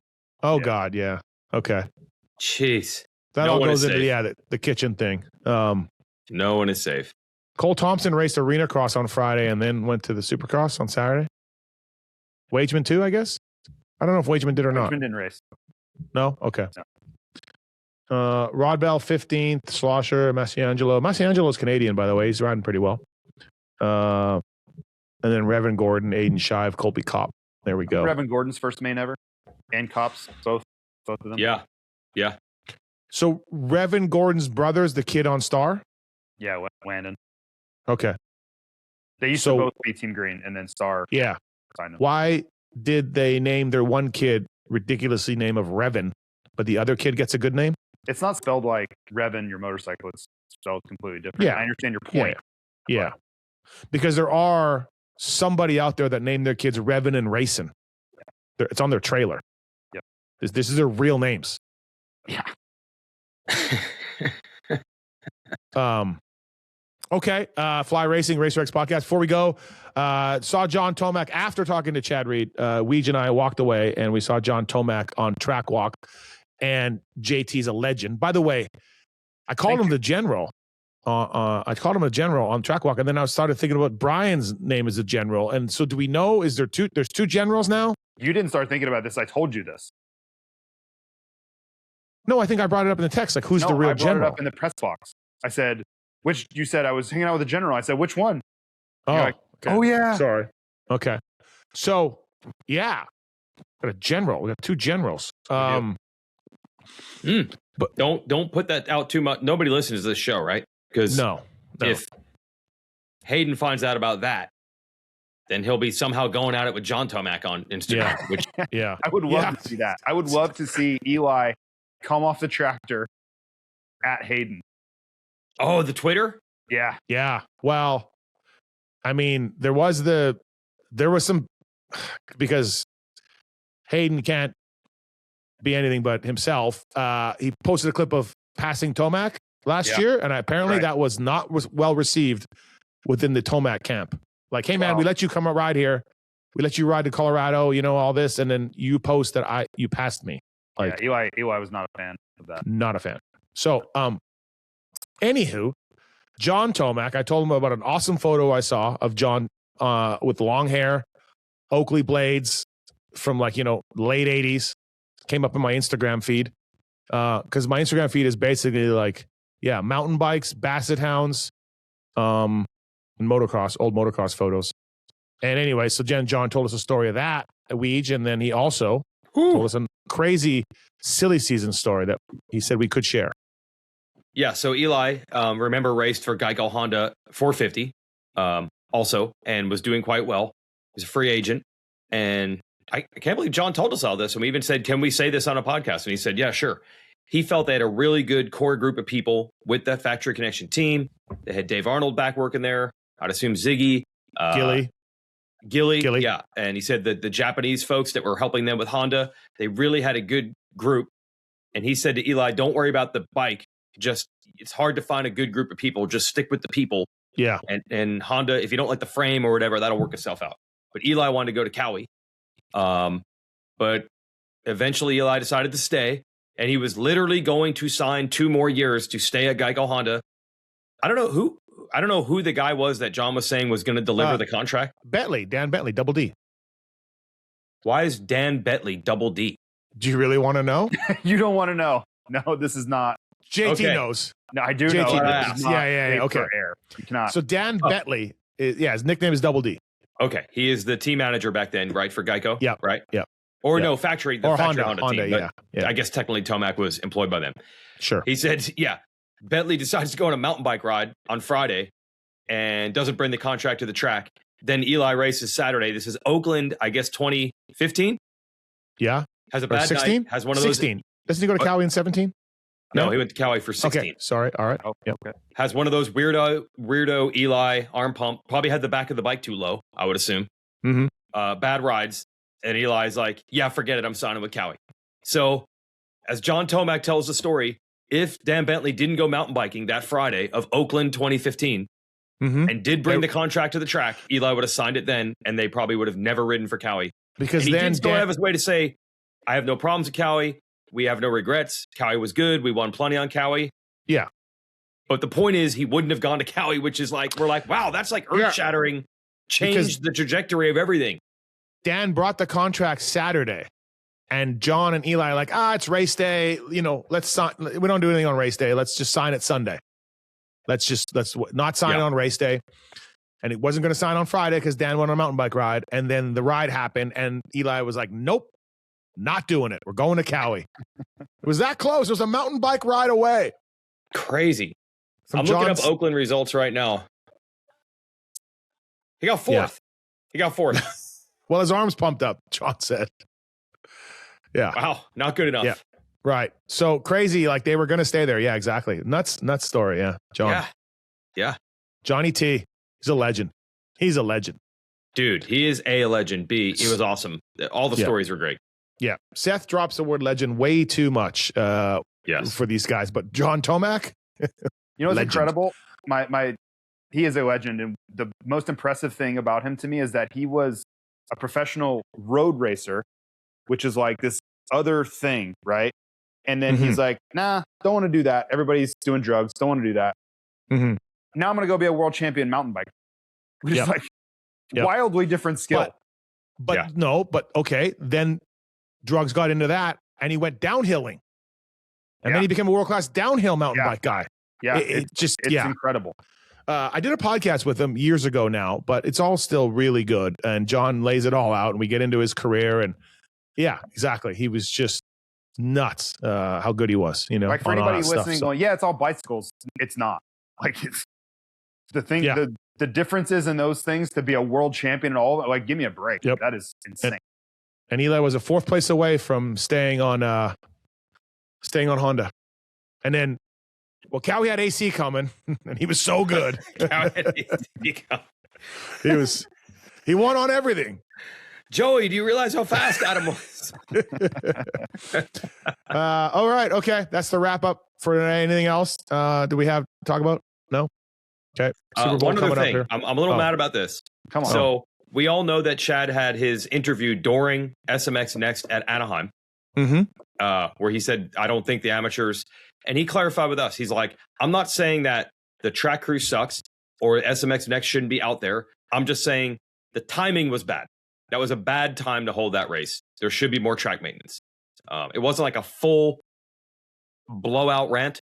God. Yeah. Okay. Jeez. That all goes into the Kitchen thing. No one is safe. Cole Thompson raced Arena Cross on Friday and then went to the Supercross on Saturday. Wageman too, I guess. I don't know if Wageman did or not. Wageman didn't race. No? Okay. No. Rod Bell 15th, Slosher, Massiangelo. Massiangelo's Canadian, by the way. He's riding pretty well. And then Revan Gordon, Aiden Shive, Colby Kopp. There we go. Revan Gordon's first main ever. And Kopp's, both of them. Yeah. Yeah. So Revan Gordon's brother's the kid on Star? Yeah, Landon. Okay. They used to both be Team Green and then Star. Yeah. Why did they name their one kid ridiculously name of Revan, but the other kid gets a good name? It's not spelled like Revan, your motorcycle. It's spelled completely different. Yeah. I understand your point. Yeah. Because there are somebody out there that named their kids Revan and Racing. Yeah. It's on their trailer. Yep. This is their real names. Yeah. Okay. Fly Racing, Racer X podcast. Before we go, saw John Tomac after talking to Chad Reed. Weege and I walked away and we saw John Tomac on Track Walk. And JT's a legend. By the way, I called him the general. I called him a general on Track Walk, and then I started thinking about Brian's name as a general. And so, do we know? There's two generals now? You didn't start thinking about this. I told you this. No, I think I brought it up in the text. Like, who's the real general? I brought it up in the press box. I said, which you said I was hanging out with a general. I said, which one? Oh, like, okay. Oh yeah. Sorry. Okay. So, yeah, got a general. We got two generals. But don't put that out too much. Nobody listens to this show, right? Because no. If Hayden finds out about that, then he'll be somehow going at it with John Tomac on Instagram. Yeah. Which I would love to see that. I would love to see Eli come off the tractor at Hayden. Oh, the Twitter? Yeah. Yeah. Well, I mean, there was some, because Hayden can't be anything but himself. He posted a clip of passing Tomac last year, and apparently that was not well received within the Tomac camp. Like, hey man, we let you come and ride here. We let you ride to Colorado, all this, and then you post that you passed me. Like, Eli was not a fan of that. Not a fan. So, anywho, John Tomac, I told him about an awesome photo I saw of John with long hair, Oakley blades from late 80s. Came up in my Instagram feed. Because my Instagram feed is basically mountain bikes, basset hounds, and old motocross photos. And anyway, so John told us a story of that at Weege, and then he also told us a crazy silly season story that he said we could share. Yeah, so Eli, remember, raced for Geico Honda 450 also, and was doing quite well. He's a free agent, and I can't believe John told us all this. And we even said, can we say this on a podcast? And he said, yeah, sure. He felt they had a really good core group of people with that Factory Connection team. They had Dave Arnold back working there. I'd assume Ziggy. Gilly. Yeah. And he said that the Japanese folks that were helping them with Honda, they really had a good group. And he said to Eli, don't worry about the bike. It's hard to find a good group of people. Just stick with the people. Yeah. And Honda, if you don't like the frame or whatever, that'll work itself out. But Eli wanted to go to Cowie. But eventually Eli decided to stay, and he was literally going to sign 2 more years to stay at Geico Honda. I don't know who the guy was that John was saying was going to deliver the contract. Dan Bentley, Double D. Why is Dan Bentley Double D? Do you really want to know? You don't want to know. No, this is not. JT knows. No, I do JT know. knows. Yeah. Okay. You cannot. So Dan Bentley, his nickname is Double D. Okay, he is the team manager back then, right, for Geico? Yeah. Right? Yeah. Or no, factory Honda team. Yeah. I guess technically Tomac was employed by them. Sure. He said, Bentley decides to go on a mountain bike ride on Friday and doesn't bring the contract to the track. Then Eli races Saturday. This is Oakland, I guess 2015. Yeah. Has a bad 16? night. Has one of those. 16. Doesn't he go to Cowie in 17? No, he went to Cowie for 16. Okay, sorry. All right. Oh, yep. okay. Has one of those weirdo Eli arm pump. Probably had the back of the bike too low, I would assume. Mm-hmm. Bad rides. And Eli's like, yeah, forget it. I'm signing with Cowie. So as John Tomac tells the story, if Dan Bentley didn't go mountain biking that Friday of Oakland 2015 and did bring the contract to the track, Eli would have signed it then, and they probably would have never ridden for Cowie. Because and he then did still have his way to say, I have no problems with Cowie. We have no regrets. Cowie was good. We won plenty on Cowie. Yeah. But the point is, he wouldn't have gone to Cowie, which is like, we're like, wow, that's like earth-shattering. Changed the trajectory of everything. Dan brought the contract Saturday, and John and Eli are like, it's race day. You know, let's sign. We don't do anything on race day. Let's just sign it Sunday. Let's not sign on race day. And it wasn't going to sign on Friday because Dan went on a mountain bike ride. And then the ride happened, and Eli was like, nope. Not doing it. We're going to Cowie. It was that close. It was a mountain bike ride away. Crazy. I'm looking up Oakland results right now. He got fourth. Yeah. He got fourth. Well, his arm's pumped up, John said. Yeah. Wow. Not good enough. Yeah. Right. So crazy. Like they were going to stay there. Yeah, exactly. Nuts story. Yeah. John. Yeah. Johnny T. He's a legend. He's a legend. Dude, he is A legend. B, he was awesome. All the stories were great. Yeah. Seth drops the word legend way too much for these guys. But John Tomac, you know what's incredible? He is a legend. And the most impressive thing about him to me is that he was a professional road racer, which is like this other thing, right? And then he's like, nah, don't want to do that. Everybody's doing drugs. Don't want to do that. Mm-hmm. Now I'm going to go be a world champion mountain biker. Which is like wildly different skill. But okay. Then drugs got into that, and he went downhilling, and then he became a world-class downhill mountain bike guy. Yeah, it's incredible. I did a podcast with him years ago now, but it's all still really good. And John lays it all out, and we get into his career, and exactly. He was just nuts. How good he was, you know. Like for anybody listening, going, it's all bicycles. It's not. Like it's the thing. The differences in those things to be a world champion and all. Like, give me a break. Yep. That is insane. And Eli was a fourth place away from staying on Honda. And then, Cowie had AC coming, and he was so good. He won on everything. Joey, do you realize how fast Adam was? All right. Okay. That's the wrap up for today. Anything else? Do we have to talk about? No? Okay. Super Bowl one other coming thing. up here. I'm a little mad about this. Come on. So we all know that Chad had his interview during SMX Next at Anaheim, where he said, I don't think the amateurs, and he clarified with us. He's like, I'm not saying that the track crew sucks or SMX Next shouldn't be out there. I'm just saying the timing was bad. That was a bad time to hold that race. There should be more track maintenance. It wasn't like a full blowout rant.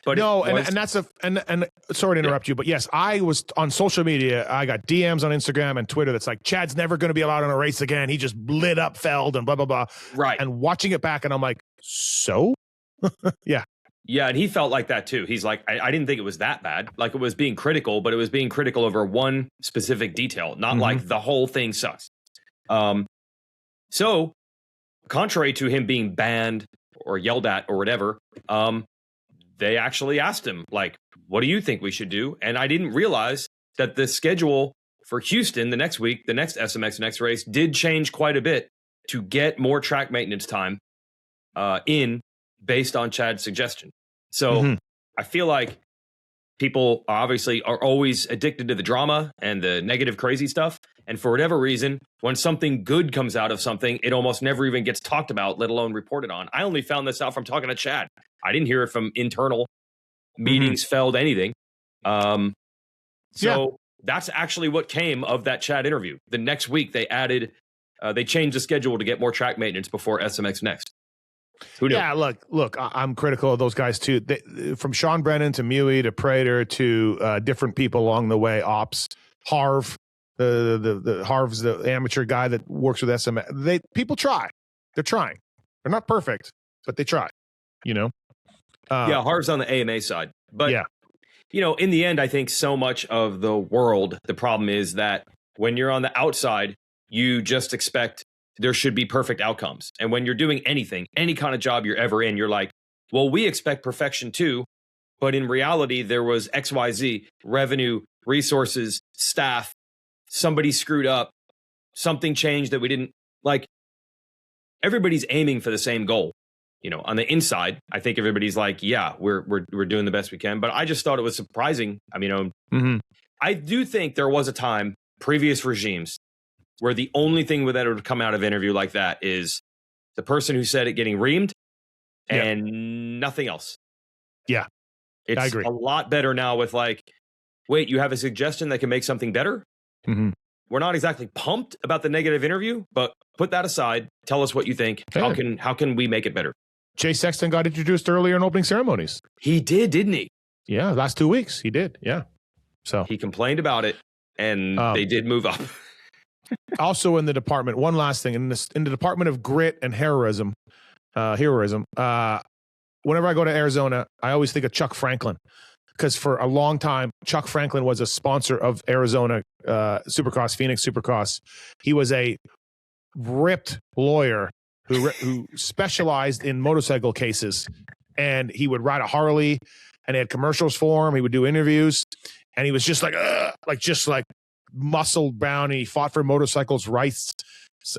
But no, and that's and sorry to interrupt you, but yes, I was on social media. I got DMs on Instagram and Twitter that's like, Chad's never going to be allowed on a race again. He just lit up Feld and blah, blah, blah. Right. And watching it back, and I'm like, so? Yeah. Yeah, and he felt like that too. He's like, I didn't think it was that bad. Like it was being critical, but it was being critical over one specific detail, not like the whole thing sucks. So, contrary to him being banned or yelled at or whatever, they actually asked him, like, what do you think we should do? And I didn't realize that the schedule for Houston the next week, the next SMX Next race, did change quite a bit to get more track maintenance time in based on Chad's suggestion. So I feel like people obviously are always addicted to the drama and the negative, crazy stuff. And for whatever reason, when something good comes out of something, it almost never even gets talked about, let alone reported on. I only found this out from talking to Chad. I didn't hear it from internal meetings, Feld, anything. So that's actually what came of that Chad interview. The next week, they added, they changed the schedule to get more track maintenance before SMX Next. Who knew? Yeah, look, I'm critical of those guys too. From Sean Brennan to Mewey to Prater to different people along the way, Ops, Harv, the Harv's the amateur guy that works with SMX. People try. They're trying. They're not perfect, but they try. You know. Harv's on the AMA side, but you know, in the end, I think so much of the world, the problem is that When you're on the outside, you just expect there should be perfect outcomes. And when you're doing anything, any kind of job you're ever in, you're like, well, we expect perfection too. But in reality, there was XYZ, revenue, resources, staff, somebody screwed up, something changed that we didn't like. Everybody's aiming for the same goal. You know, on the inside, I think everybody's like, yeah, we're doing the best we can. But I just thought it was surprising. I mean, I do think there was a time, previous regimes, where the only thing that would come out of an interview like that is the person who said it getting reamed and nothing else. Yeah, it's I agree. A lot better now with like, wait, you have a suggestion that can make something better? We're not exactly pumped about the negative interview, but put that aside. Tell us what you think. How can we make it better? Jay Sexton got introduced earlier in opening ceremonies. He did, didn't he? Yeah, last 2 weeks he did. Yeah. So he complained about it, and they did move up. Also in the department, one last thing in the department of grit and heroism. Whenever I go to Arizona, I always think of Chuck Franklin, because for a long time, Chuck Franklin was a sponsor of Arizona Supercross, Phoenix Supercross. He was a ripped lawyer who specialized in motorcycle cases, and he would ride a Harley, and he had commercials for him. He would do interviews, and he was just like muscle bound, and he fought for motorcycles' rights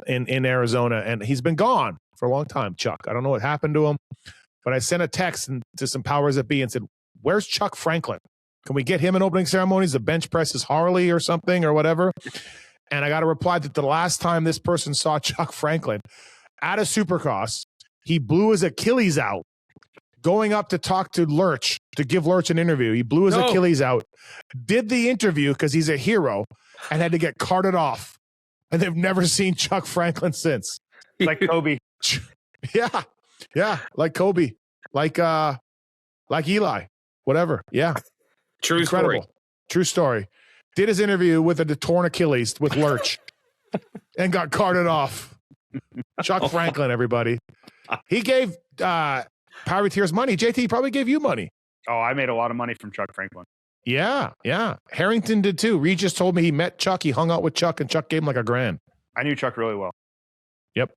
in Arizona, and he's been gone for a long time. Chuck, I don't know what happened to him, but I sent a text to some powers that be and said, "Where's Chuck Franklin? Can we get him in opening ceremonies to bench press his Harley or something or whatever?" And I got a reply that the last time this person saw Chuck Franklin at a Supercross, he blew his Achilles out going up to talk to Lurch, to give Lurch an interview. He blew his Achilles out, did the interview because he's a hero, and had to get carted off. And they've never seen Chuck Franklin since. Like Kobe. Yeah. Like Kobe. Like Eli. Whatever. Yeah. True story. Did his interview with a torn Achilles with Lurch and got carted off. Chuck Franklin, everybody. He gave Privateers money. JT probably gave you money. Oh, I made a lot of money from Chuck Franklin. Yeah. Harrington did too. Regis told me he met Chuck. He hung out with Chuck, and Chuck gave him like $1,000. I knew Chuck really well. Yep.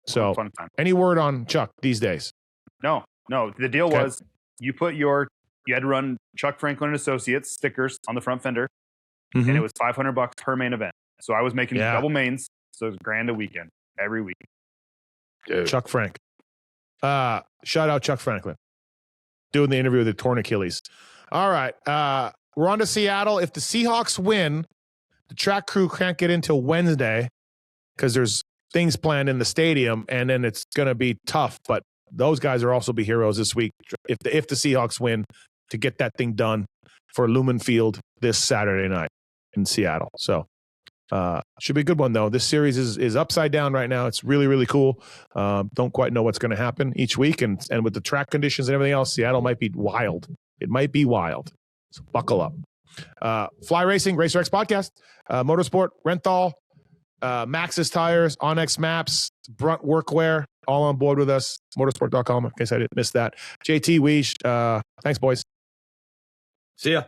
So, fun time. Any word on Chuck these days? No. The deal was you had to run Chuck Franklin and Associates stickers on the front fender, and it was $500 per main event. So I was making double mains, so it was $1,000 a weekend every week. Dude. Chuck Frank. Shout out Chuck Franklin doing the interview with the torn Achilles. All right. We're on to Seattle. If the Seahawks win, the track crew can't get in till Wednesday because there's things planned in the stadium, and then it's going to be tough. But those guys will also be heroes this week if the Seahawks win, to get that thing done for Lumen Field this Saturday night in Seattle. So should be a good one, though. This series is upside down right now. It's really, really cool. Don't quite know what's going to happen each week. And with the track conditions and everything else, Seattle might be wild. It might be wild. So buckle up. Fly Racing, Racer X Podcast, Motorsport, Renthal, Maxxis Tires, Onyx Maps, Brunt Work Wear, all on board with us. Motorsport.com, in case I didn't miss that. JT, Weege, thanks, boys. See ya.